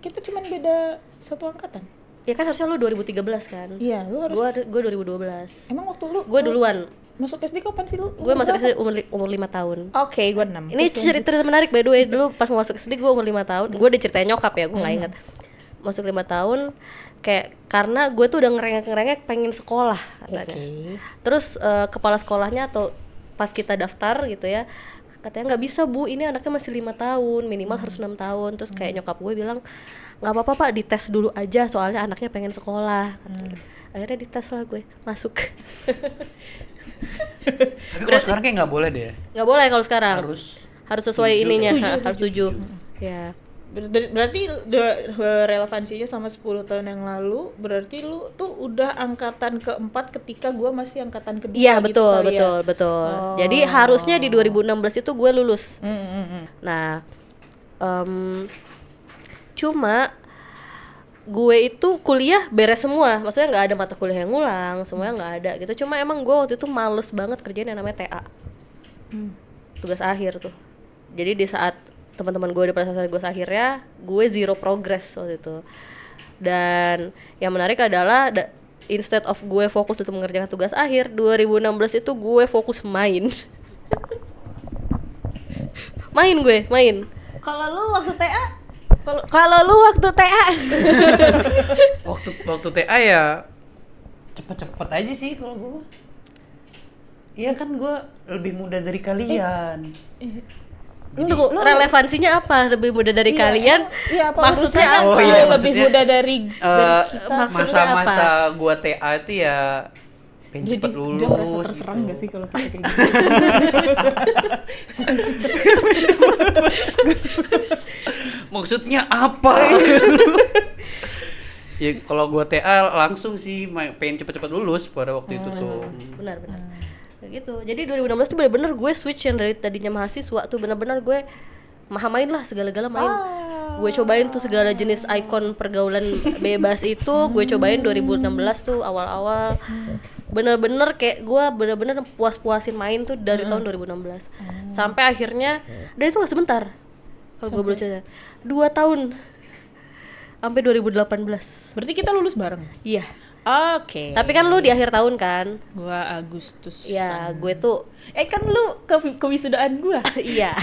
kita cuma beda satu angkatan. Ya kan harusnya lu 2013 kan? Iya, lu harus. Gue 2012. Emang waktu lu? Gue duluan. Masuk SD kapan sih lu? Gue masuk SD umur 5 tahun. Oke, gue 6. Ini cerita menarik by the way. Dulu pas mau masuk SD gue umur 5 tahun. Gue udah ceritain nyokap ya, gue nggak ingat. Masuk 5 tahun, kayak karena gue tuh udah ngerengek pengen sekolah katanya. Terus kepala sekolahnya atau pas kita daftar gitu ya, katanya nggak bisa bu, ini anaknya masih 5 tahun, minimal harus 6 tahun. Terus kayak nyokap gue bilang, nggak apa-apa pak, dites dulu aja, soalnya anaknya pengen sekolah. Akhirnya dites lah gue, masuk. Tapi kalau sekarang kayak nggak boleh deh. Nggak boleh kalau sekarang. Harus sesuai tujuh, ininya, harus tujuh. 7. Ya. Berarti relevansinya sama 10 tahun yang lalu, berarti lu tuh udah angkatan keempat ketika gue masih angkatan kedua. Iya gitu betul. Jadi harusnya di 2016 itu gue lulus. Nah, cuma gue itu kuliah beres semua, maksudnya nggak ada mata kuliah yang ngulang, semuanya nggak ada gitu. Cuma emang gue waktu itu males banget kerjain yang namanya TA, tugas akhir tuh. Jadi di saat teman-teman gue udah pada selesai tugas akhirnya, gue zero progress waktu itu. Dan yang menarik adalah instead of gue fokus untuk mengerjakan tugas akhir, 2016 itu gue fokus main. main. Kalau lu waktu TA? Kalau lu waktu TA? waktu TA ya cepet-cepet aja sih kalau gue. Iya kan gue lebih muda dari kalian. Tunggu, relevansinya apa? Lebih muda dari kalian? Iya, apa Maksudnya urusannya? Oh, apa? iya, Lebih maksudnya, muda dari kita. maksudnya masa-masa gua TA itu ya pengen Jadi cepet dia merasa lulus terserang gitu. gak sih kalau kita kayak gitu? Maksudnya apa? Ya kalau gua TA langsung sih pengen cepet-cepet lulus pada waktu itu tuh. Benar. Kayak gitu. Jadi 2016 tuh bener-bener gue switch yang dari tadinya mahasiswa tuh bener-bener gue main lah, segala-gala main. Gue cobain tuh segala jenis ikon pergaulan bebas itu, gue cobain 2016 tuh awal-awal. Bener-bener kayak gue bener-bener puas-puasin main tuh dari tahun 2016. Sampai akhirnya, dan itu gak sebentar. Kalau gue boleh cerita, 2 tahun. Sampai 2018. Berarti kita lulus bareng. Iya. Oke. Tapi kan lu di akhir tahun kan? Gua Agustus. Iya, gue tuh Kan lu ke wisudaan gua. iya.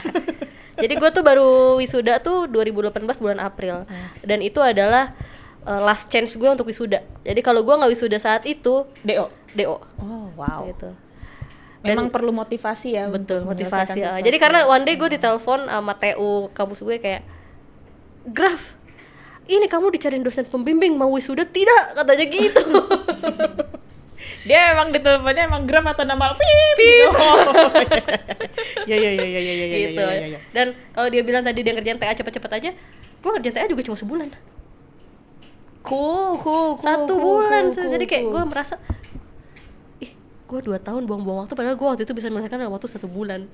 Jadi gue tuh baru wisuda tuh 2018 bulan April. Dan itu adalah last chance gue untuk wisuda. Jadi kalau gue nggak wisuda saat itu, DO. Oh, wow. Gitu. Memang perlu motivasi ya. Betul, untuk motivasi. menyelesaikan Jadi sesuatu. karena one day gue ditelepon sama TU kampus gue kayak, Graf, ini kamu dicariin dosen pembimbing, mau wisuda tidak? Katanya gitu. dia emang diteleponnya emang Graf atau nama Pip. Gitu. Ya. Gitu. Dan kalau dia bilang tadi dia ngerjain TA cepet-cepet aja, gue ngerjain TA juga cuma sebulan. Cool. 1 bulan. Jadi kayak gue merasa, ih, gue 2 tahun buang-buang waktu, padahal gue waktu itu bisa menyelesaikan dalam waktu 1 bulan.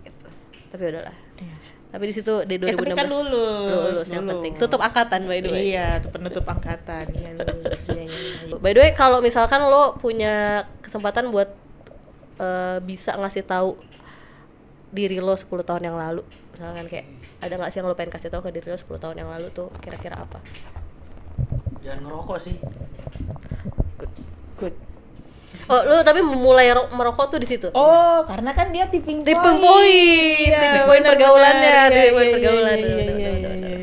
Gitu. Tapi udahlah. Tapi di situ di 2016 tapi kan lulus yang penting. Tutup angkatan by the way. Iya, itu penutup angkatan. Iya, lulus. Iya. By the way, kalau misalkan lo punya kesempatan buat bisa ngasih tahu diri lo 10 tahun yang lalu, misalkan kayak ada nggak sih yang lo pengen kasih tahu ke diri lo 10 tahun yang lalu tuh kira-kira apa? Jangan ngerokok sih. Good. Oh, lo tapi memulai merokok tuh di situ. Oh, karena kan dia tipping point. Tipping point pergaulannya, tipping point pergaulan.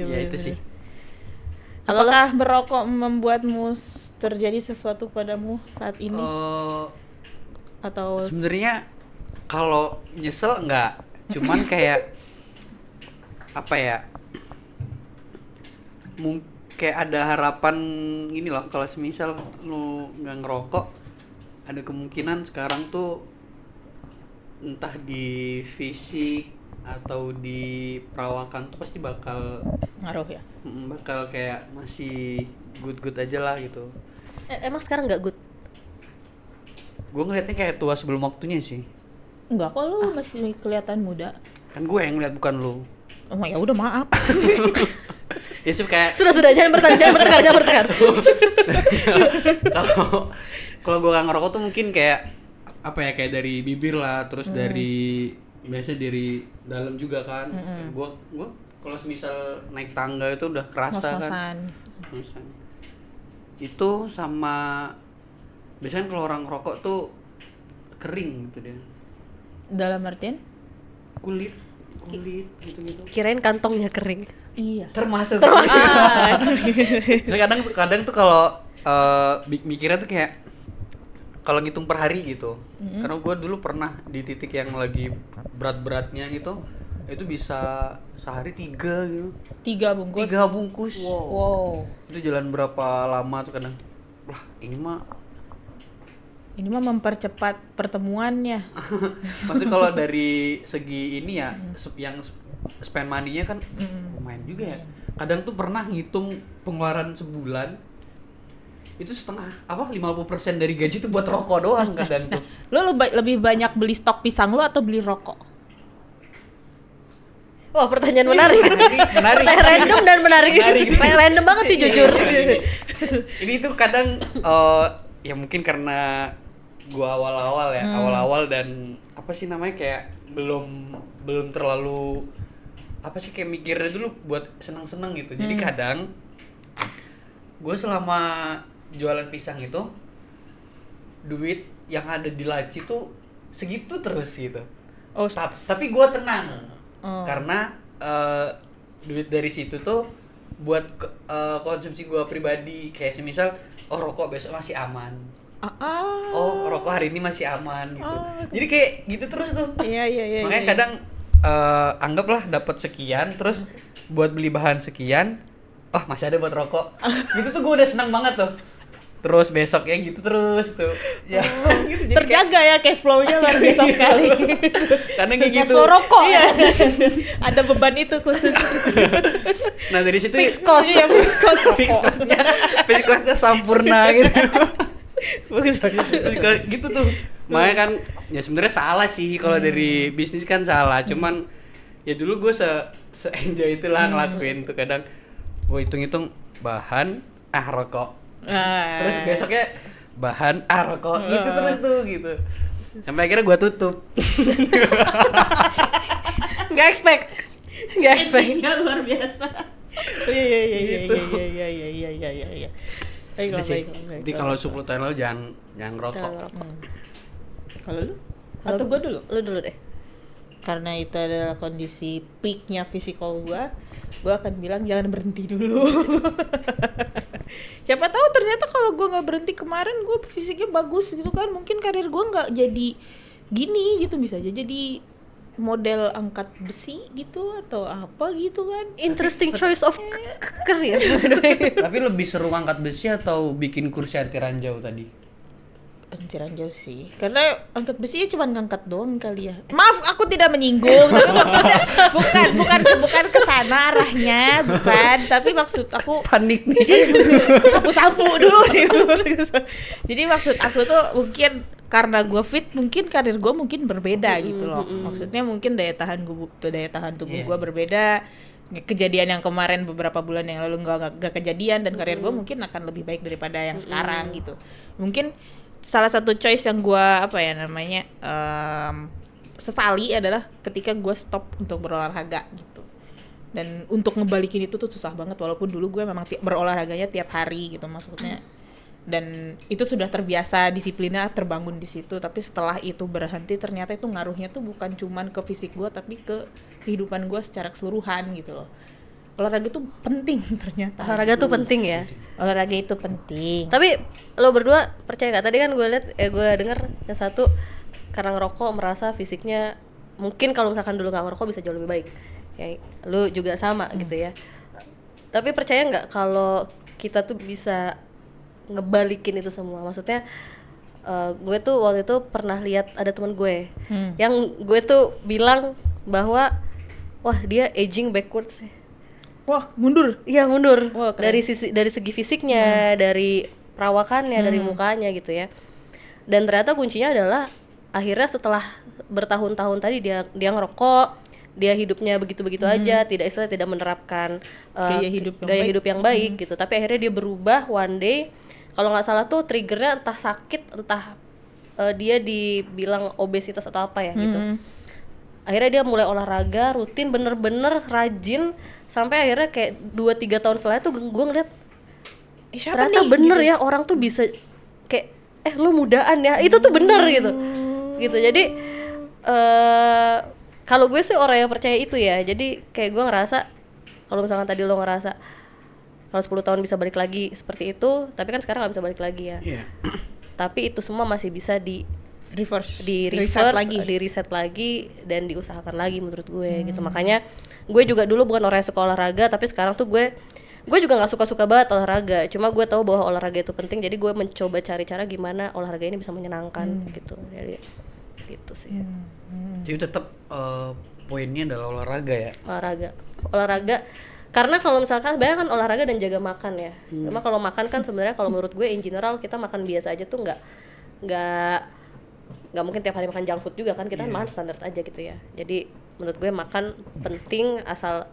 Ya itu sih. Kalau lo Apakah merokok membuatmu terjadi sesuatu padamu saat ini atau Sebenarnya kalau nyesel enggak, cuman kayak apa ya? Kayak ada harapan gini loh, kalau semisal lu nggak ngerokok, ada kemungkinan sekarang tuh entah di fisik atau di perawakan tuh pasti bakal ngaruh ya? bakal kayak masih good aja lah gitu. emang sekarang nggak good? Gue ngeliatnya kayak tua sebelum waktunya sih. Enggak, kok lu masih kelihatan muda. Kan gue yang ngeliat bukan lu. Oh ya udah maaf. Ya sih kayak Sudah jangan bertengkar. kalau gue nggak ngerokok tuh mungkin kayak apa ya, kayak dari bibir lah, terus dari biasanya dari dalam juga kan. Gue kalau semisal naik tangga itu udah kerasa kan. Ngos-ngosan. Itu sama biasanya kalau orang ngerokok tuh kering gitu dia. Dalam artian? Kulit gitu. Kirain kantongnya kering. Iya. Termasuk. Terus kadang tuh kalau mikirnya tuh kayak kalau ngitung per hari gitu. Karena gue dulu pernah di titik yang lagi berat-beratnya gitu, itu bisa sehari 3 gitu. 3 bungkus. 3 bungkus. Wow. Itu jalan berapa lama tuh kadang. Wah, ini mah mempercepat pertemuannya. maksudnya kalau dari segi ini ya, yang spend money-nya kan lumayan juga ya. Kadang tuh pernah ngitung pengeluaran sebulan itu 50% dari gaji tuh buat rokok doang kadang tuh. Lu lebih banyak beli stok pisang lu atau beli rokok? Wah, pertanyaan menarik. Menarik. Random dan menarik. Random banget sih jujur. Ini tuh kadang ya mungkin karena gua awal-awal dan apa sih namanya, kayak belum terlalu apa sih, kayak mikirnya dulu buat seneng-seneng gitu. Jadi kadang gue selama jualan pisang itu duit yang ada di laci tuh segitu terus gitu. Oh, Tapi gue tenang karena duit dari situ tuh buat konsumsi gue pribadi, kayak semisal rokok besok masih aman. Rokok hari ini masih aman gitu. Jadi kayak gitu terus tuh. Iya. Makanya kadang anggaplah dapat sekian, terus buat beli bahan sekian, oh masih ada buat rokok. Gitu tuh gue udah senang banget tuh. Terus besoknya gitu terus tuh. Ya, gitu. Jadi Terjaga ya cash flow-nya luar biasa sekali. karena kayak Gas gitu. lo rokok. Iya. Ada beban itu khusus. Nah, dari situ Fixed cost. Iya, fixed cost. fixed cost-nya sampurna gitu. Bagus bagus. Gitu tuh. Makanya kan ya sebenarnya salah sih kalau dari bisnis kan salah. Cuman ya dulu gue se enjoy itulah ngelakuin tuh. Kadang gue hitung-hitung bahan rokok. Terus besoknya bahan rokok gitu terus tuh gitu. Sampai akhirnya gue tutup. Nggak expect. Endingnya luar biasa. Iya. Gitu. Iya. Itu sih. Jadi kalau 10 tahun lalu jangan ngerokok. Kalau lu? Atau gue dulu? Lu dulu deh. Karena itu adalah kondisi peaknya fisikal gue akan bilang jangan berhenti dulu. Siapa tahu ternyata kalau gue nggak berhenti kemarin gue fisiknya bagus gitu kan, mungkin karir gue nggak jadi gini gitu, bisa aja jadi model angkat besi gitu atau apa gitu kan. Interesting choice of career. Tapi lebih seru angkat besi atau bikin kursi anti ranjau tadi? Anti ranjau sih, karena angkat besi ya cuma ngangkat doang kali ya. Maaf, aku tidak menyinggung, tapi maksudnya bukan ke sana arahnya, bukan. Tapi maksud aku Panik nih. sapu-sapu dulu nih. Jadi maksud aku tuh mungkin karena gue fit, mungkin karir gue mungkin berbeda gitu loh. Maksudnya mungkin daya tahan tubuh gue berbeda. Kejadian yang kemarin beberapa bulan yang lalu nggak kejadian, dan karir gue mungkin akan lebih baik daripada yang sekarang gitu. Mungkin salah satu choice yang gue sesali adalah ketika gue stop untuk berolahraga gitu. Dan untuk ngebalikin itu tuh susah banget, walaupun dulu gue memang berolahraganya tiap hari gitu maksudnya. Dan itu sudah terbiasa, disiplinnya terbangun di situ. Tapi setelah itu berhenti, ternyata itu ngaruhnya tuh bukan cuman ke fisik gue, tapi ke kehidupan gue secara keseluruhan gitu loh. Olahraga itu penting ternyata. Olahraga tuh penting ya. Olahraga itu penting. Tapi lo berdua percaya nggak? Tadi kan gue denger yang satu karena ngerokok merasa fisiknya mungkin kalau misalkan dulu nggak ngerokok bisa jauh lebih baik. Ya, lo juga sama gitu ya. Tapi percaya nggak kalau kita tuh bisa ngebalikin itu semua? Maksudnya gue tuh waktu itu pernah lihat ada teman gue yang gue tuh bilang bahwa wah dia aging backwards. Wah, mundur. Iya, mundur. Wah, keren. Dari segi fisiknya, dari perawakannya, dari mukanya gitu ya. Dan ternyata kuncinya adalah akhirnya setelah bertahun-tahun tadi dia ngerokok, dia hidupnya begitu-begitu aja, tidak menerapkan gaya hidup yang baik gitu. Tapi akhirnya dia berubah one day. Kalau nggak salah tuh triggernya entah sakit, entah dia dibilang obesitas atau apa ya gitu. Akhirnya dia mulai olahraga rutin, bener-bener rajin, sampai akhirnya kayak 2-3 tahun setelah itu gue ngeliat ternyata bener gitu. Ya orang tuh bisa kayak lu mudaan ya, itu tuh bener gitu. Jadi kalau gue sih orang yang percaya itu ya. Jadi kayak gue ngerasa kalau misalkan tadi lo ngerasa kalau 10 tahun bisa balik lagi seperti itu, tapi kan sekarang nggak bisa balik lagi ya. Tapi itu semua masih bisa di reset lagi dan diusahakan lagi menurut gue gitu. Makanya gue juga dulu bukan orang yang suka olahraga, tapi sekarang tuh gue juga nggak suka banget olahraga. Cuma gue tahu bahwa olahraga itu penting, jadi gue mencoba cari cara gimana olahraga ini bisa menyenangkan gitu. Jadi gitu sih. Jadi tetap poinnya adalah olahraga ya. Olahraga. Karena kalau misalkan sebenarnya kan olahraga dan jaga makan ya. Cuma kalau makan kan sebenarnya kalau menurut gue in general kita makan biasa aja tuh nggak mungkin tiap hari makan junk food juga kan, kita makan standar aja gitu ya. Jadi menurut gue makan penting asal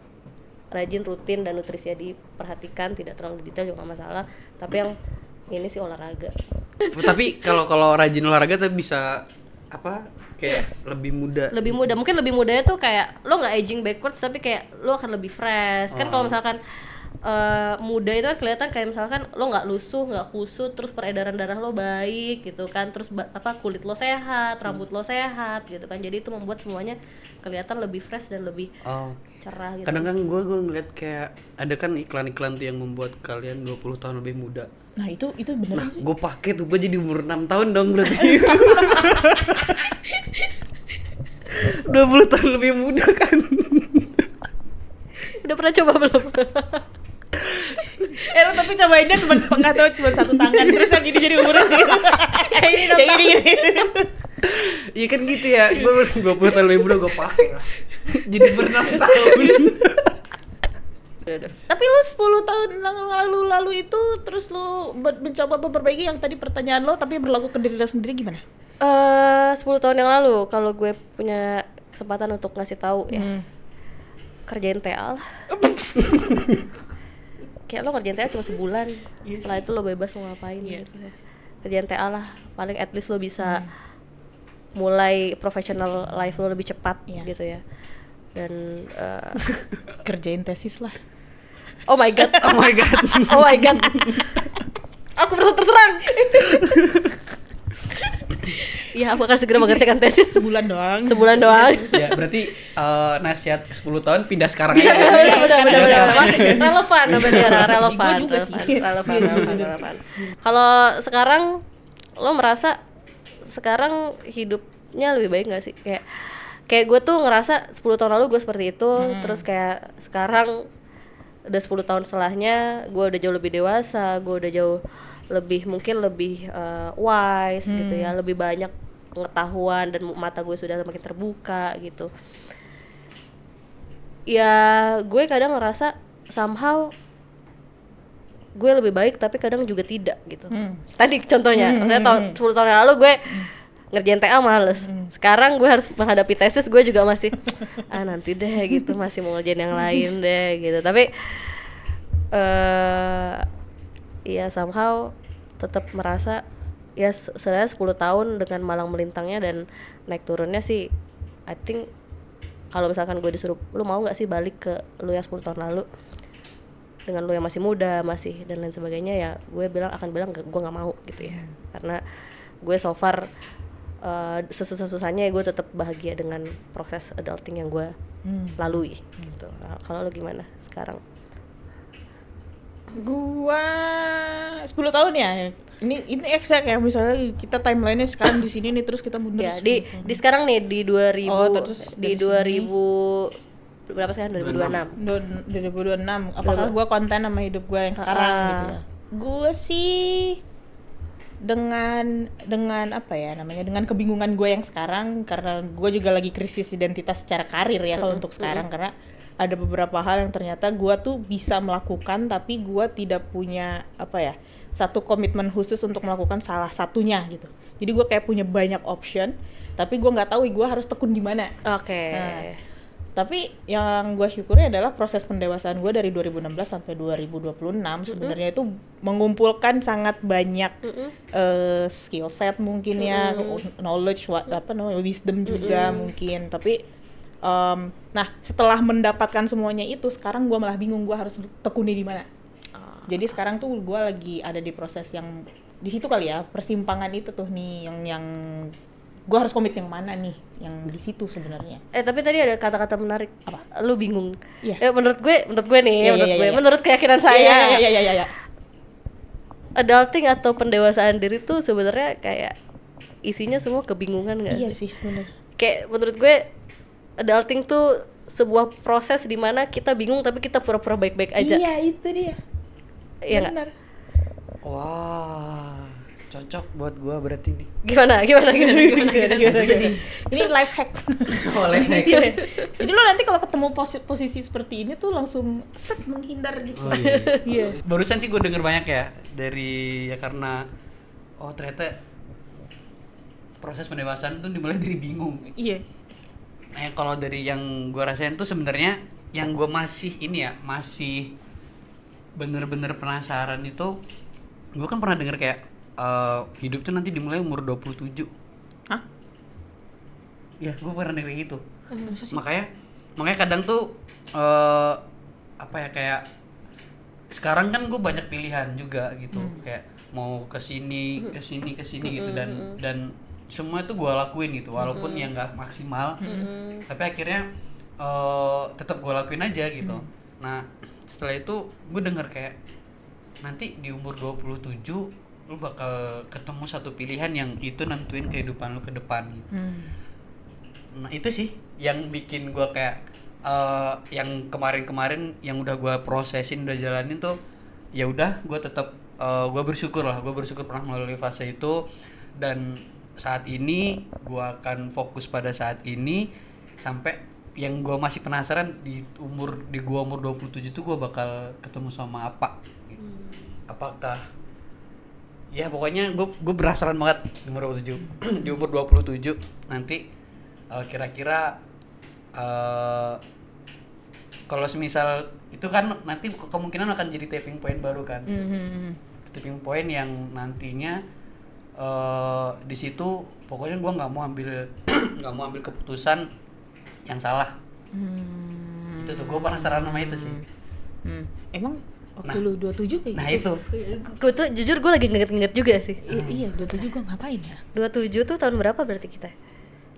rajin, rutin, dan nutrisinya diperhatikan, tidak terlalu detail juga nggak masalah. Tapi yang ini sih olahraga. Tapi kalau rajin olahraga tuh bisa kayak lebih muda. Mungkin lebih mudanya tuh kayak lo nggak aging backwards, tapi kayak lo akan lebih fresh. Kan kalau misalkan muda itu kan kelihatan kayak misalkan lo nggak lusuh, nggak kusut, terus peredaran darah lo baik gitu kan, terus kulit lo sehat, rambut lo sehat gitu kan. Jadi itu membuat semuanya kelihatan lebih fresh dan lebih cerah gitu. Kadang kan gue ngeliat kayak ada kan iklan-iklan tuh yang membuat kalian 20 tahun lebih muda. Nah itu bener. Nah gue pakai tuh, gue jadi umur 6 tahun dong berarti. 20 tahun lebih muda kan. Udah pernah coba belum? Lo tapi cobainnya cuma setengah atau cuma satu tangan terus yang ini jadi umurnya gitu. Kayak ini Kayak nonton. gini. Iya kan gitu ya. Gue 20 tahun lebih muda gue pakai lah. Jadi ber-6 tahun. Udah. Tapi lu 10 tahun lalu itu terus lu mencoba memperbaiki yang tadi pertanyaan lo tapi berlaku ke diri lo sendiri gimana? 10 tahun yang lalu kalau gue punya kesempatan untuk ngasih tahu ya, kerjain TA lah. Kayak lo kerjain TA cuma sebulan, setelah itu lo bebas mau ngapain gitu ya. Kerjain TA lah, paling at least lo bisa mulai professional life lo lebih cepat gitu ya. Dan Kerjain tesis lah. oh my god, Oh my god. oh my god, aku merasa terserang. Iya, aku akan segera mengerjakan tesis Sebulan doang. sebulan doang. Ya berarti nasihat 10 tahun pindah sekarang Bisa, aja. benar. Masih relevan sampai sekarang, relevan. Gua juga sih. Relevan. Kalau sekarang lo merasa sekarang hidupnya lebih baik nggak sih? Kayak gue tuh ngerasa 10 tahun lalu gue seperti itu, terus kayak sekarang udah 10 tahun setelahnya gue udah jauh lebih dewasa, gue udah jauh lebih mungkin lebih wise gitu ya, lebih banyak pengetahuan dan mata gue sudah semakin terbuka gitu. Ya gue kadang ngerasa somehow gue lebih baik tapi kadang juga tidak gitu. Tadi contohnya, maksudnya 10 tahun yang lalu gue ngerjain TA males. Sekarang gue harus menghadapi tesis, gue juga masih nanti deh gitu, masih mau ngerjain yang lain deh gitu. Tapi ya somehow tetap merasa ya sebenarnya 10 tahun dengan malang melintangnya dan naik turunnya sih, I think kalau misalkan gue disuruh lu mau nggak sih balik ke lu yang 10 tahun lalu dengan lu yang masih muda masih dan lain sebagainya, ya gue akan bilang gue nggak mau gitu ya, karena gue so far sesusah-susahnya gue tetap bahagia dengan proses adulting yang gue lalui gitu. Nah, kalau lu gimana sekarang? Gua 10 tahun ya. Ini exact ya, misalnya kita timeline-nya sekarang di sini nih terus kita mundur. Ya, di sekarang nih di 2000 terus di dari 2000 berapa sekarang 2026. 2026. Apakah gua konten sama hidup gua yang sekarang gitu ya? Gua sih dengan apa ya namanya, dengan kebingungan gue yang sekarang, karena gue juga lagi krisis identitas secara karir ya kalau untuk sekarang, karena ada beberapa hal yang ternyata gue tuh bisa melakukan tapi gue tidak punya apa ya satu komitmen khusus untuk melakukan salah satunya gitu. Jadi gue kayak punya banyak option tapi gue nggak tahu gue harus tekun di mana. Nah, tapi yang gue syukuri adalah proses pendewasaan gue dari 2016 sampai 2026 sebenarnya itu mengumpulkan sangat banyak skill set mungkin ya, knowledge, wisdom juga mungkin. Tapi nah setelah mendapatkan semuanya itu sekarang gue malah bingung gue harus tekuni di mana. Jadi sekarang tuh gue lagi ada di proses yang di situ kali ya, persimpangan itu tuh nih yang gue harus komit yang mana nih, yang di situ sebenarnya. Tapi tadi ada kata-kata menarik. Apa? Lu bingung. Iya. Menurut gue nih, Iya. menurut keyakinan saya. Iya. Adulting atau pendewasaan diri tuh sebenarnya kayak isinya semua kebingungan nggak? Iya sih, benar. Kayak menurut gue adulting tuh sebuah proses di mana kita bingung tapi kita pura-pura baik-baik aja. Iya, itu dia. Iya nggak? Benar. Wah, cocok buat gua berarti nih. Gimana? Jadi ini life hack. Oleh Jadi lo nanti kalau ketemu posisi seperti ini tuh langsung menghindar gitu. Oh, iya. Iya. Barusan sih gue denger banyak ya dari ya karena ternyata proses pendewasaan tuh dimulai dari bingung. Iya. Nah, kalau dari yang gue rasain tuh sebenarnya yang gue masih masih bener-bener penasaran itu, gue kan pernah denger kayak hidup tuh nanti dimulai umur 27. Hah? Ya, gue pernah denger gitu. Makanya kadang tuh kayak sekarang kan gue banyak pilihan juga gitu, kayak mau kesini gitu, dan semua itu gue lakuin gitu, walaupun yang nggak maksimal, tapi akhirnya tetap gue lakuin aja gitu. Nah setelah itu gue denger kayak nanti di umur 27 lu bakal ketemu satu pilihan yang itu nentuin kehidupan lu ke depan gitu. Nah itu sih yang bikin gue kayak yang kemarin-kemarin yang udah gue prosesin, udah jalanin tuh, ya udah gue tetap gue bersyukur pernah melalui fase itu, dan saat ini gue akan fokus pada saat ini sampai yang gue masih penasaran di umur 27 tuh gue bakal ketemu sama apa gitu. Apakah ya pokoknya gue penasaran banget di umur 27 di umur 27 nanti kira-kira kalau semisal itu kan nanti kemungkinan akan jadi tipping point baru kan. Tipping point yang nantinya di situ pokoknya gue nggak mau ambil keputusan yang salah. Itu tuh gue penasaran sama itu sih. Emang waktu lu 27 kayak nah gitu? itu Gue tuh jujur gue lagi nginget-nginget juga sih. Iya, 27 gua ngapain ya? 27 tuh tahun berapa berarti kita?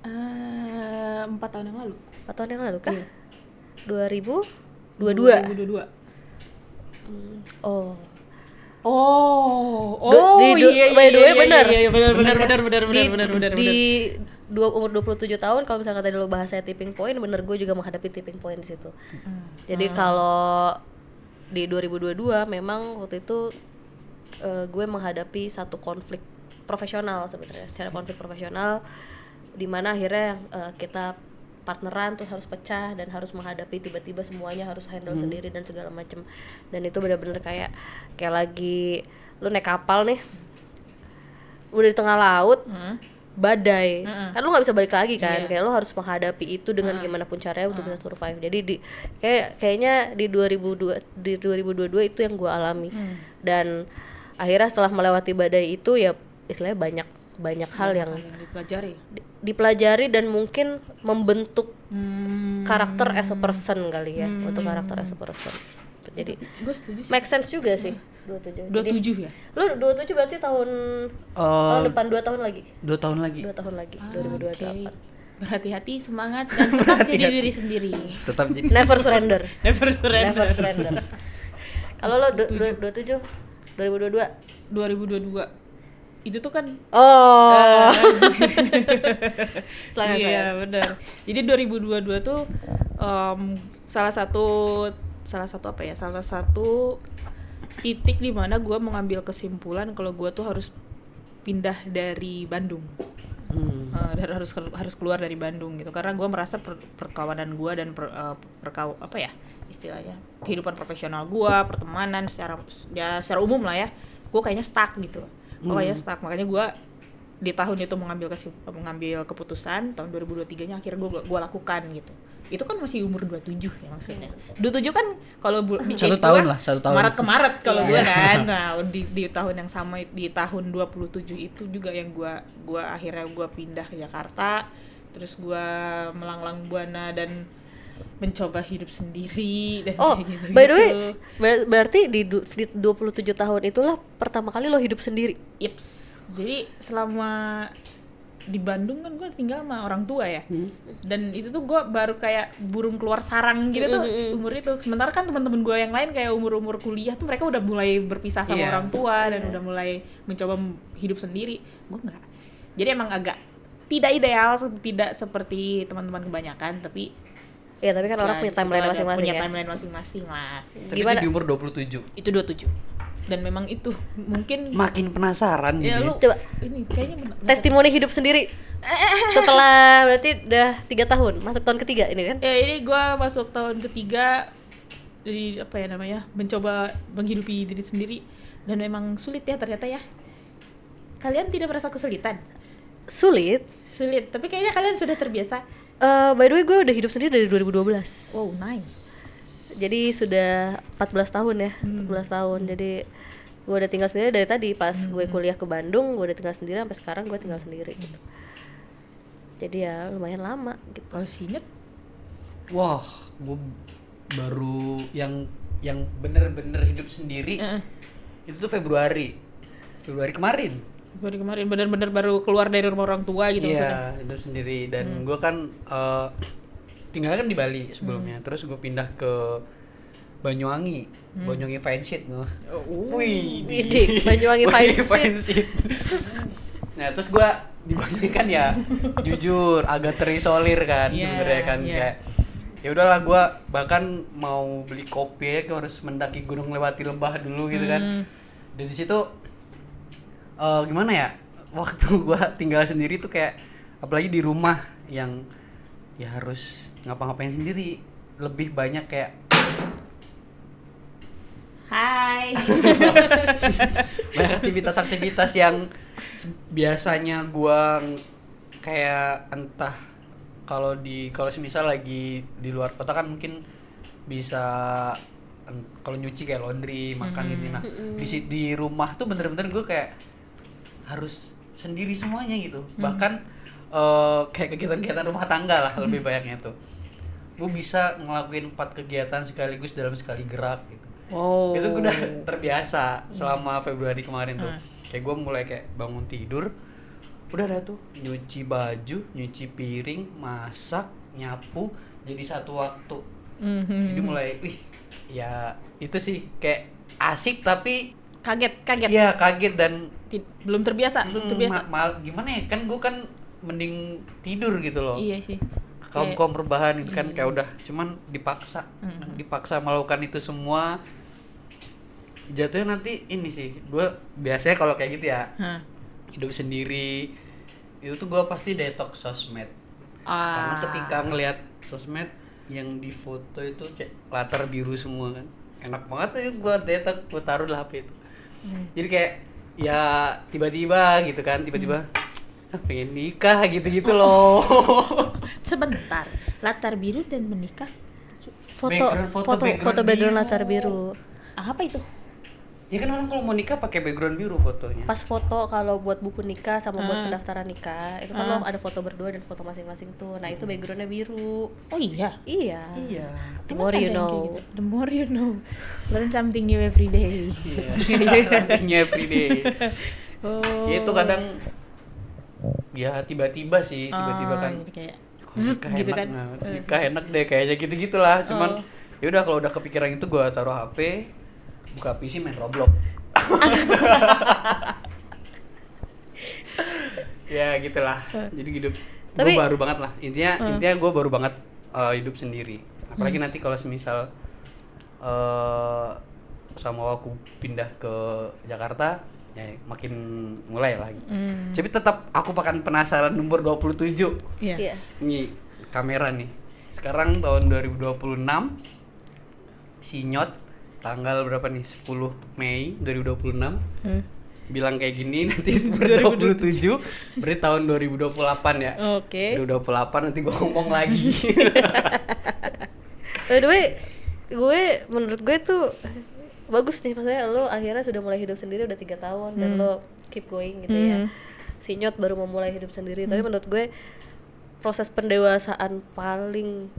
4 tahun yang lalu. 4 tahun yang lalu kah? Iya. 2022. 2022. Oh. Iya, by the way benar. Iya, benar. Di umur 27 tahun kalau misalkan tadi lo bahas saya tipping point, bener gue juga menghadapi tipping point di situ. Jadi kalau di 2022 memang waktu itu gue menghadapi satu konflik profesional sebenarnya, secara konflik profesional di mana akhirnya kita partneran tuh harus pecah dan harus menghadapi tiba-tiba semuanya harus handle sendiri dan segala macem. Dan itu benar-benar kayak lagi lu naik kapal nih udah di tengah laut, badai, kan lu nggak bisa balik lagi kan. Kayak lu harus menghadapi itu dengan gimana pun caranya untuk bisa survive. Jadi kayaknya di 2022 itu yang gue alami. Dan akhirnya setelah melewati badai itu ya istilahnya banyak hal yang dipelajari dan mungkin membentuk karakter as a person kali ya, untuk karakter as a person. Jadi gue setuju sih. make sense juga sih 27. 27 ya? Lu 27 berarti tahun depan 2 tahun lagi. 2 tahun lagi. 2028. Berhati-hati, semangat, dan tetap jadi diri sendiri. Tetap jadi. Never surrender. Never surrender. Kalau lo 27 2022 2022 itu tuh kan Silakan. Iya benar. Jadi 2022 tuh salah satu titik di mana gue mengambil kesimpulan kalau gue tuh harus pindah dari Bandung. Dan harus keluar dari Bandung gitu, karena gue merasa perkawanan gue dan istilahnya kehidupan profesional gue, pertemanan secara umum lah ya, gue kayaknya stuck gitu. Makanya gue di tahun itu mengambil keputusan. Tahun 2023-nya akhirnya gue lakukan gitu. Itu kan masih umur 27 ya maksudnya. 27 kan kalau di case gue Maret ke Maret kalau gue kan. Nah, di tahun yang sama, di tahun 27 itu juga yang gue akhirnya gue pindah ke Jakarta. Terus gue melanglang buana dan mencoba hidup sendiri dan kayak gitu. By the way, berarti di 27 tahun itulah pertama kali lo hidup sendiri. Yeps. Jadi selama di Bandung kan gue tinggal sama orang tua ya. Dan itu tuh gue baru kayak burung keluar sarang gitu tuh umur itu. Sementara kan teman-teman gue yang lain kayak umur kuliah tuh mereka udah mulai berpisah sama orang tua dan udah mulai mencoba hidup sendiri. Gue enggak. Jadi emang agak tidak ideal, tidak seperti teman-teman kebanyakan, tapi ya tapi kan orang punya timeline masing-masing. Punya ya? timeline masing-masing lah. Tapi itu di umur 27. Itu 27. Dan memang itu mungkin makin penasaran ya, gitu. Coba ini kayaknya testimoni hidup sendiri. Setelah berarti udah 3 tahun, masuk tahun ketiga ini kan? Ya ini gue masuk tahun ketiga. Jadi mencoba menghidupi diri sendiri. Dan memang sulit ya ternyata ya. Kalian tidak merasa kesulitan? Sulit, tapi kayaknya kalian sudah terbiasa. By the way gue udah hidup sendiri dari 2012. Wow, nice. Jadi sudah 14 tahun ya, 14 tahun. Jadi gue udah tinggal sendiri dari tadi pas gue kuliah ke Bandung, gue udah tinggal sendiri sampai sekarang gue tinggal sendiri gitu. Jadi ya lumayan lama gitu. Kalau Sinet, wah, gue baru yang bener-bener hidup sendiri. Itu tuh Februari kemarin. benar-benar baru keluar dari rumah orang tua gitu maksudnya. Iya, hidup sendiri. Dan gue kan tinggalnya kan di Bali sebelumnya. Terus gue pindah ke Banyuwangi, Banyuwangi Fine Sheet. Wih, Banyuwangi Fine Sheet. Nah, terus gue dibandingkan ya jujur agak terisolir kan sebenarnya kan kayak ya udahlah gue bahkan mau beli kopi ya harus mendaki gunung lewati lembah dulu gitu kan. Dan di situ gimana ya, waktu gue tinggal sendiri tuh kayak apalagi di rumah yang ya harus ngapa-ngapain sendiri, lebih banyak kayak Hai. banyak aktivitas-aktivitas yang biasanya gua kayak entah kalau semisal lagi di luar kota kan mungkin bisa kalau nyuci kayak laundry, makan gitu. Nah, di rumah tuh bener-bener gue kayak harus sendiri semuanya gitu. Bahkan kayak kegiatan-kegiatan rumah tangga lah lebih banyaknya tuh. Gue bisa ngelakuin 4 kegiatan sekaligus dalam sekali gerak gitu. Itu gue udah terbiasa selama Februari kemarin tuh. Kayak gue mulai kayak bangun tidur, udah ada tuh nyuci baju, nyuci piring, masak, nyapu, jadi satu waktu. Jadi mulai, ya itu sih kayak asik tapi kaget. Iya kaget dan belum terbiasa. Gimana ya, kan gue kan mending tidur gitu loh. Iya sih. Kaum rebahan gitu kan kayak udah cuman dipaksa melakukan itu semua. Jatuhnya nanti ini sih, gue biasanya kalau kayak gitu ya hidup sendiri itu tuh gue pasti detox sosmed. Karena ketika ngelihat sosmed yang di foto itu latar biru semua kan, enak banget tuh gue detox, gue taruh lah HP itu. Jadi kayak ya tiba-tiba gitu kan, pengen nikah gitu loh. Sebentar, latar biru dan menikah. Foto background latar biru. Apa itu? Ya kan orang kalau mau nikah pakai background biru fotonya. Pas foto kalau buat buku nikah sama buat pendaftaran nikah itu kan lo ada foto berdua dan foto masing-masing tuh. Nah itu backgroundnya biru. Oh iya. Iya. The more you know. Gitu? The more you know. Learn something new every day. Something new every day. Ya itu kadang ya tiba-tiba kan kayak gitu kan. Nikah enak deh kayaknya gitu-gitulah. Cuman ya udah kalau udah kepikiran itu gue taruh HP, buka PC main Roblox. Ya gitulah. Jadi hidup gue baru banget lah. Intinya gue baru banget hidup sendiri. Apalagi nanti kalau semisal sama aku pindah ke Jakarta, ya makin mulai lah. Tapi tetap aku akan penasaran nomor 27. Iya. Ini kamera nih. Sekarang tahun 2026. Sinyot tanggal berapa nih? 10 Mei 2026. Bilang kayak gini nanti 2027 berarti tahun 2028 ya. Oke. 2028 nanti gue ngomong lagi. By the way, menurut gue tuh bagus nih, maksudnya lo akhirnya sudah mulai hidup sendiri udah 3 tahun dan lo keep going gitu ya. Sinyot baru memulai hidup sendiri, tapi menurut gue proses pendewasaan paling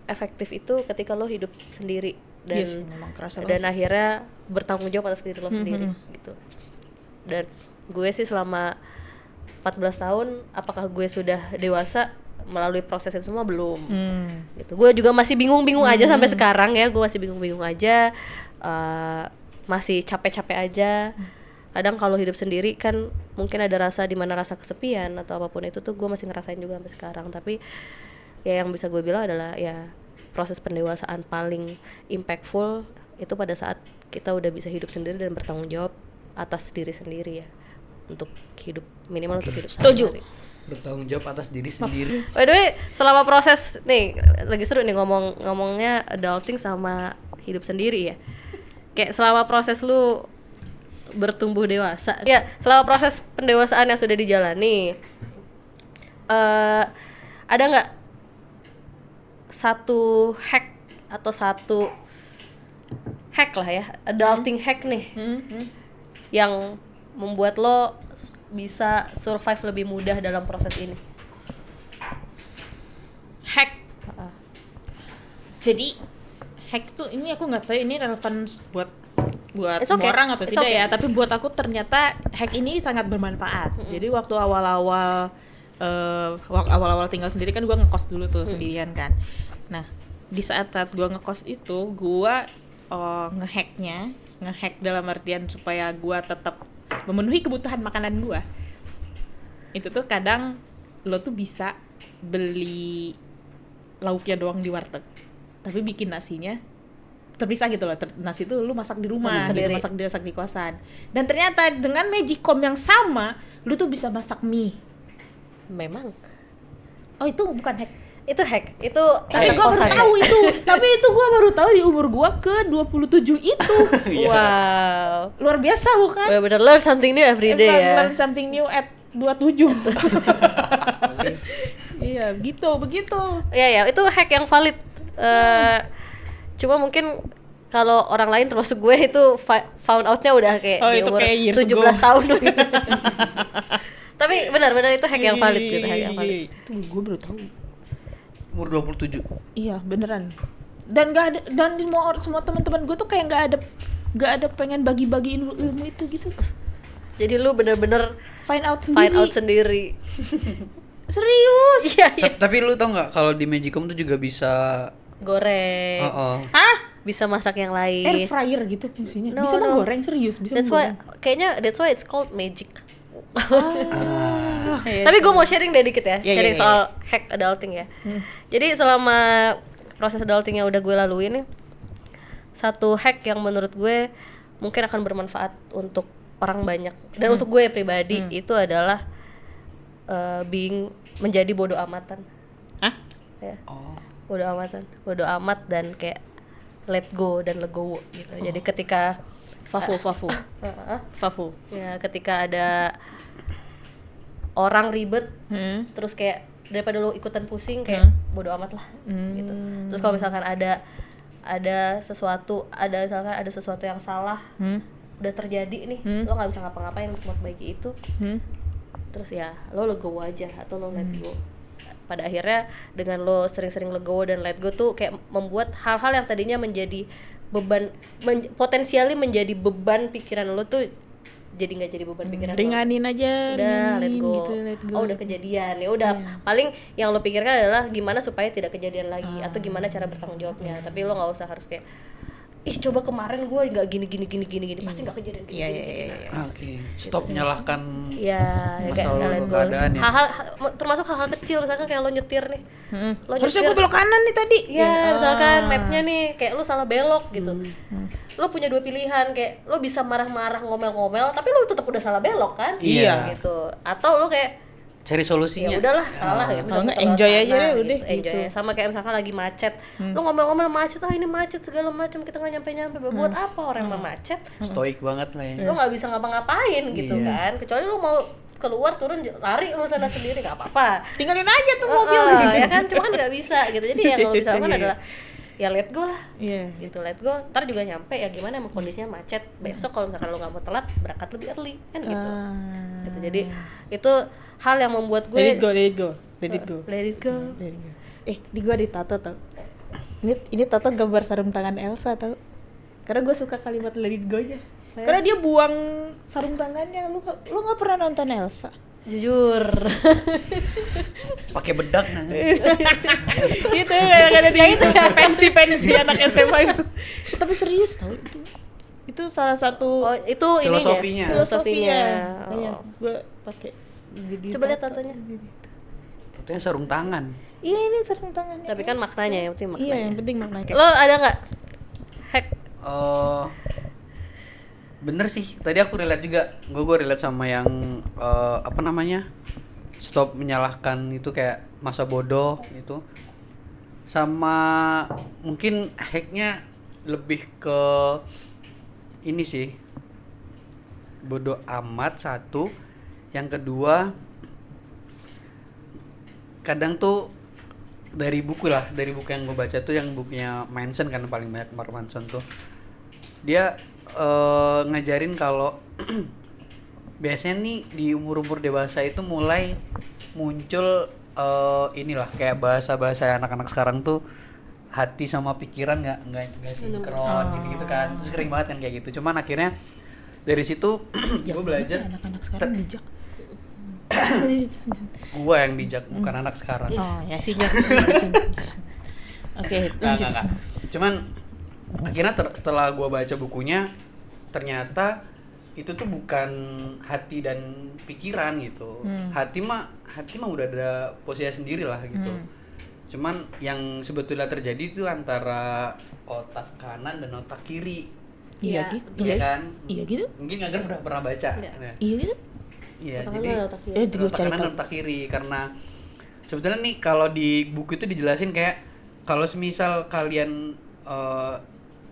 efektif itu ketika lo hidup sendiri dan memang kerasa dan akhirnya bertanggung jawab atas diri lo sendiri gitu. Dan gue sih selama 14 tahun apakah gue sudah dewasa melalui proses itu semua? Belum. Gitu. Gue juga masih bingung-bingung aja sampai sekarang ya, gue masih bingung-bingung aja. Masih capek-capek aja. Kadang kalau hidup sendiri kan mungkin ada rasa dimana rasa kesepian atau apapun itu tuh gue masih ngerasain juga sampai sekarang. Tapi ya yang bisa gue bilang adalah ya proses pendewasaan paling impactful itu pada saat kita udah bisa hidup sendiri dan bertanggung jawab atas diri sendiri ya, untuk hidup minimal untuk hidup. Setuju. Bertanggung jawab atas diri sendiri. By the way, selama proses nih lagi seru nih ngomongnya adulting sama hidup sendiri ya. Kayak selama proses lu bertumbuh dewasa. Ya, selama proses pendewasaan yang sudah dijalani, ada nggak satu hack atau satu hack lah ya, adulting hack nih yang membuat lo bisa survive lebih mudah dalam proses ini? Hack. Jadi hack tuh ini aku nggak tahu ini relevan buat semua orang atau tidak ya, tapi buat aku ternyata hack ini sangat bermanfaat. Jadi waktu awal-awal tinggal sendiri kan gue ngekos dulu tuh sendirian kan. Nah di saat gue ngekos itu gue ngehack dalam artian supaya gue tetap memenuhi kebutuhan makanan gue. Itu tuh kadang lo tuh bisa beli lauknya doang di warteg, tapi bikin nasinya terpisah gitu loh. Nasi tuh lu masak di rumah, Masak gitu, sendiri. masak di kosan. Dan ternyata dengan Magicom yang sama, lu tuh bisa masak mie. Memang Oh itu bukan hack. itu hack, itu Tapi anak gue baru kosan. tahu itu. Tapi itu gue baru tahu di umur gue ke 27 itu. Wow, Luar biasa bukan? bener-bener learn something new every day ya. Learn something new at 27. Iya, gitu, begitu. Iya ya, itu hack yang valid. Cuma mungkin kalau orang lain termasuk gue itu found out-nya udah kayak Oh, di itu umur kayak years 17 ago. tahun. Tapi benar-benar itu hack yang valid gitu, hack yang valid. Itu gue baru tahu. Umur 27. Iya, beneran. Dan gak ada, dan semua teman-teman gue tuh kayak gak ada pengen bagi-bagi ilmu itu gitu. Jadi lu bener-bener Find out find sendiri. out sendiri. Serius? Iya, iya. Tapi lu tau nggak kalau di Magicom tuh juga bisa Goreng. Hah? Bisa masak yang Air lain. fryer gitu fungsinya. No, bisa no. menggoreng serius, bisa That's why menggoreng. kayaknya that's why it's called magic. Iya, Tapi gue mau sharing deh dikit ya, Iya, sharing iya, soal hack adulting ya. Jadi selama proses adulting yang udah gue laluin nih, satu hack yang menurut gue mungkin akan bermanfaat untuk orang banyak dan untuk gue pribadi itu adalah menjadi bodoh amatan. Hah? Ya, Oh. bodoh amat dan kayak let go dan legowo gitu. Jadi ketika Fafu. Fafu. ya ketika ada orang ribet terus kayak daripada lo ikutan pusing kayak bodo amat lah gitu. Terus kalau misalkan ada sesuatu yang salah udah terjadi nih, lo nggak bisa ngapa-ngapain untuk memperbaiki itu, terus ya lo legowo aja atau lo let go. Pada akhirnya dengan lo sering-sering legowo dan let go tuh kayak membuat hal-hal yang tadinya menjadi beban, potensialnya menjadi beban pikiran lo tuh jadi nggak jadi beban pikiran lo. Ringanin aja, Udah let ringanin go. gitu, let go. Oh udah kejadian ya udah, paling yang lo pikirkan adalah gimana supaya tidak kejadian lagi atau gimana cara bertanggung jawabnya. Tapi lo nggak usah harus kayak ih coba kemarin gue nggak gini pasti nggak kejadian kayak gini. Oke. Stop menyalahkan Ya, masa kayak lalu let go. keadaan ya. Hal-hal termasuk hal-hal kecil, misalkan kayak lo nyetir nih. Lo Harusnya gue belok kanan nih tadi. Iya, misalkan mapnya nih kayak lo salah belok gitu. Lo punya dua pilihan, kayak lo bisa marah-marah ngomel-ngomel, tapi lo tetap udah salah belok kan? Iya. Gitu. Atau lo kayak Cari solusinya. ya udahlah salah gitu. Kalau Bisa nggak, putar enjoy sana, aja deh, udah enjoy. gitu. Sama kayak misalkan lagi macet, lo ngomel-ngomel macet, ini macet segala macam, kita nggak nyampe-nyampe. Buat apa orang yang macet? Stoik banget lah ya. Lo nggak bisa ngapa-ngapain gitu Iya. kan? Kecuali lo mau keluar turun lari lo sana sendiri nggak apa-apa. Tinggalin aja tuh mobil. Ya kan, cuma kan nggak bisa gitu. Jadi yang lo bisa lakukan adalah ya let go lah. Iya. Gitu, let go. Ntar juga nyampe ya gimana emang kondisinya macet. Besok kalau misalkan lo nggak mau telat, berangkat lebih early kan gitu. Gitu. Jadi itu hal yang membuat gue Let it go, let it go, let it go. let it go. Let it go. Di gua ditato tau. Ini tato gambar sarung tangan Elsa tau. Karena gue suka kalimat let it go-nya. Karena dia buang sarung tangannya. Lu nggak pernah nonton Elsa? Jujur. Pakai bedak nah. Gitu yang ada di itu pensi anak SMA itu. Tapi serius tau itu. Itu salah satu Oh, itu Filosofinya. filosofinya. Iya, Oh. gue pakai. Coba lihat tatonya. Katanya sarung tangan. Iya ini sarung tangannya. Tapi kan maknanya yang penting maknanya. Iya yang penting maknanya. Lo ada nggak hack? Bener sih. Tadi aku relate juga. Gue relate sama yang apa namanya? Stop menyalahkan itu kayak masa bodoh itu. Sama mungkin hacknya lebih ke ini sih. Bodoh amat satu. Yang kedua, kadang tuh dari buku yang gue baca tuh yang bukunya Manson kan paling banyak, Mark Manson tuh dia ngajarin kalau biasanya nih di umur dewasa itu mulai muncul inilah kayak bahasa anak-anak sekarang tuh hati sama pikiran nggak sinkron gitu kan, terus sering banget kan kayak gitu. Cuman akhirnya dari situ gue belajar Anak-anak sekarang bijak. gue yang bijak bukan anak sekarang. Oh ya. Sinyal. Oke, Nggak. lanjut. Cuman akhirnya setelah gue baca bukunya ternyata itu tuh bukan hati dan pikiran gitu. Hati mah udah ada posisinya sendiri lah gitu. Cuman yang sebetulnya terjadi itu antara otak kanan dan otak kiri. Iya Iya, gitu. Iya kan? Iya gitu. Mungkin Agar udah pernah baca. Iya. Nah, Iya gitu. iya, Otak jadi kanan, otak kiri. Gue otak cari kanan tahu. dan otak kiri karena sebetulnya nih kalau di buku itu dijelasin kayak kalau semisal kalian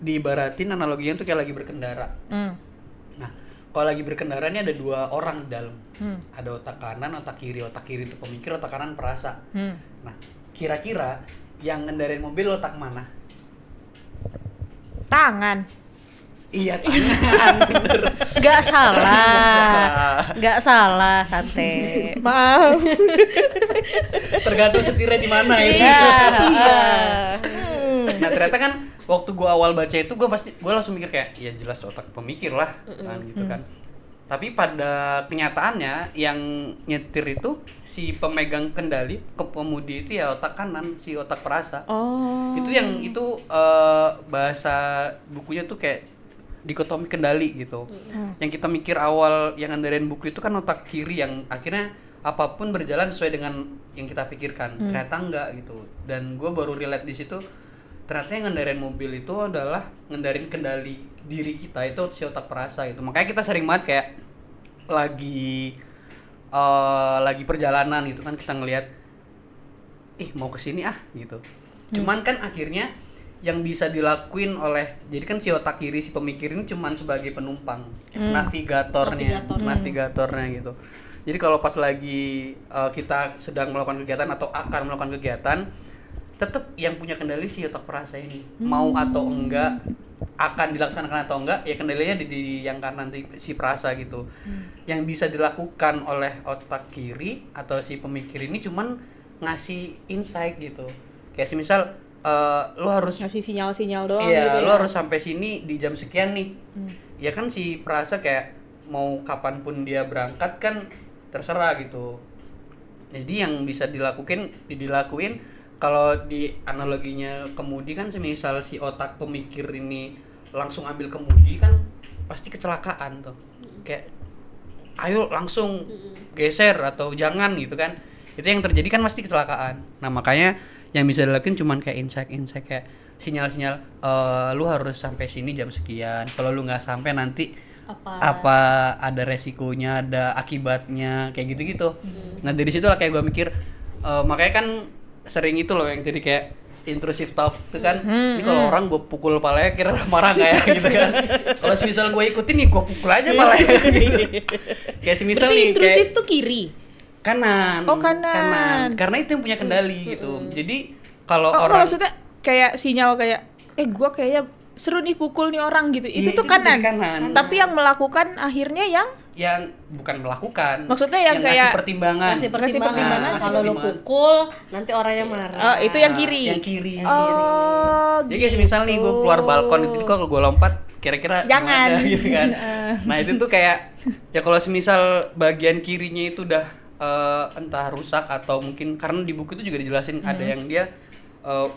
diibaratin analoginya tuh kayak lagi berkendara. Nah, kalau lagi berkendara ini ada 2 orang di dalam. Ada otak kanan, otak kiri. Otak kiri itu pemikir, otak kanan perasa. Nah, kira-kira yang ngendarain mobil otak mana? Tangan. Iya, tangan. Bener. Nggak salah, santai. Maaf. Tergantung setirnya di mana ya. Iya. Nah, ternyata kan waktu gua awal baca itu gua langsung mikir kayak ya jelas otak pemikir lah kan gitu kan. Tapi pada kenyataannya yang nyetir itu si pemegang kendali kemudi itu ya otak kanan, si otak perasa. Oh. Itu bahasa bukunya tuh kayak dikotomi kendali gitu. Yang kita mikir awal yang ngandarin buku itu kan otak kiri yang akhirnya apapun berjalan sesuai dengan yang kita pikirkan. Ternyata enggak gitu. Dan gue baru relate di situ. Ternyata yang ngendarin mobil itu adalah ngendarin kendali diri kita itu si otak perasa gitu. Makanya kita sering banget kayak lagi perjalanan gitu kan kita ngelihat mau kesini gitu. Cuman kan akhirnya yang bisa dilakuin oleh jadi kan si otak kiri si pemikir ini cuman sebagai penumpang, navigatornya gitu. Jadi kalau pas lagi kita sedang melakukan kegiatan atau akan melakukan kegiatan, tetap yang punya kendali si otak perasa ini. Mau atau enggak, akan dilaksanakan atau enggak, ya kendalinya di yang kanan si perasa gitu. Yang bisa dilakukan oleh otak kiri atau si pemikir ini cuman ngasih insight gitu. Kayak semisal lo harus Ngasih sinyal-sinyal doang iya, gitu ya. lo harus sampai sini di jam sekian nih. Ya kan si perasa kayak mau kapanpun dia berangkat kan terserah gitu. Jadi yang bisa dilakuin kalau di analoginya kemudi kan semisal si otak pemikir ini langsung ambil kemudi kan pasti kecelakaan tuh. Kayak ayo langsung geser atau jangan gitu kan. Itu yang terjadi kan pasti kecelakaan. Nah, makanya yang bisa dilakuin cuman kayak insight kayak sinyal-sinyal lu harus sampai sini jam sekian. Kalau lu nggak sampai nanti apa ada resikonya, ada akibatnya kayak gitu-gitu. Nah, dari situ lah kayak gue mikir makanya kan sering itu loh yang jadi kayak intrusive thought itu kan. Ini kalau orang gue pukul palanya kira marah nggak ya gitu kan. Kalau semisal gue ikutin nih gue pukul aja palanya gitu. Kayak semisal Berarti nih intrusif kayak tuh kiri. kanan. Oh, kanan. Karena itu yang punya kendali gitu. Jadi kalau Oh, orang maksudnya kayak sinyal kayak gua kayaknya seru nih pukul nih orang gitu. Itu Iya, tuh itu kanan. dari kanan. Tapi yang melakukan akhirnya yang bukan melakukan. Maksudnya yang kayak ngasih pertimbangan. Kasih pertimbangan. Nah, Kalau lu pukul nanti orangnya marah. Oh, itu yang kiri. Yang kiri. Oh, Jadi kayak misal nih gue keluar balkon itu kalau gue lompat kira-kira Jangan. gimana gitu kan. Nah, itu tuh kayak ya kalau semisal bagian kirinya itu udah entah rusak atau mungkin karena di buku itu juga dijelasin ada yang dia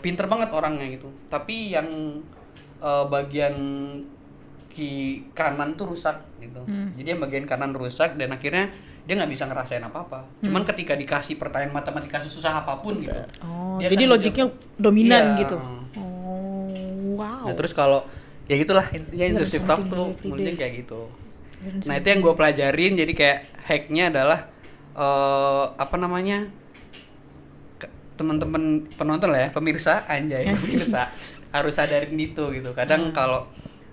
pinter banget orangnya gitu. Tapi yang bagian kanan tuh rusak gitu. Jadi yang bagian kanan rusak dan akhirnya dia nggak bisa ngerasain apa-apa. Cuman ketika dikasih pertanyaan matematika susah apapun gitu. Oh, dia jadi akan logiknya menjawab. dominan Iya. gitu. Oh, wow. Nah, terus kalau ya gitulah intinya intrusive thought tuh mungkin kayak gitu. Nah, itu yang gue pelajarin jadi kayak hacknya adalah teman-teman penonton lah ya, pemirsa harus sadarin itu gitu. Kadang kalau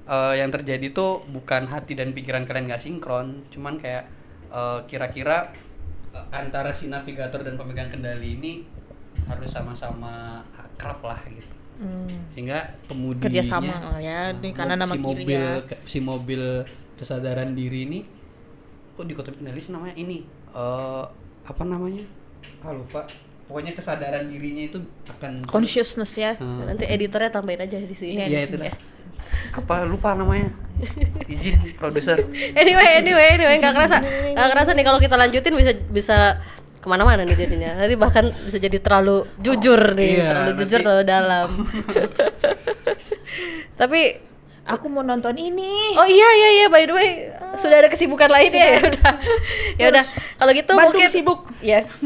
yang terjadi tuh bukan hati dan pikiran kalian nggak sinkron, cuman kayak kira-kira antara si navigator dan pemegang kendali ini harus sama-sama akrab lah gitu. Sehingga kemudinya Kerjasama ya, di kanan sama kiri ya. Si mobil kesadaran diri ini kok dikotomi kendali sih namanya ini apa namanya? Lupa. Pokoknya kesadaran dirinya itu akan Consciousness ya. Nanti editornya tambahin aja di sini. Iya itu dah. Apa lupa namanya? Izin produser. Anyway, nggak kerasa nih kalau kita lanjutin bisa kemana-mana nih jadinya. Nanti bahkan bisa jadi terlalu jujur nih, Iya, terlalu nanti. jujur, terlalu dalam. Tapi Aku mau nonton ini. oh iya, by the way, sudah ada kesibukan lain ya udah. Ya udah. Kalau gitu Bandung mungkin sibuk. yes.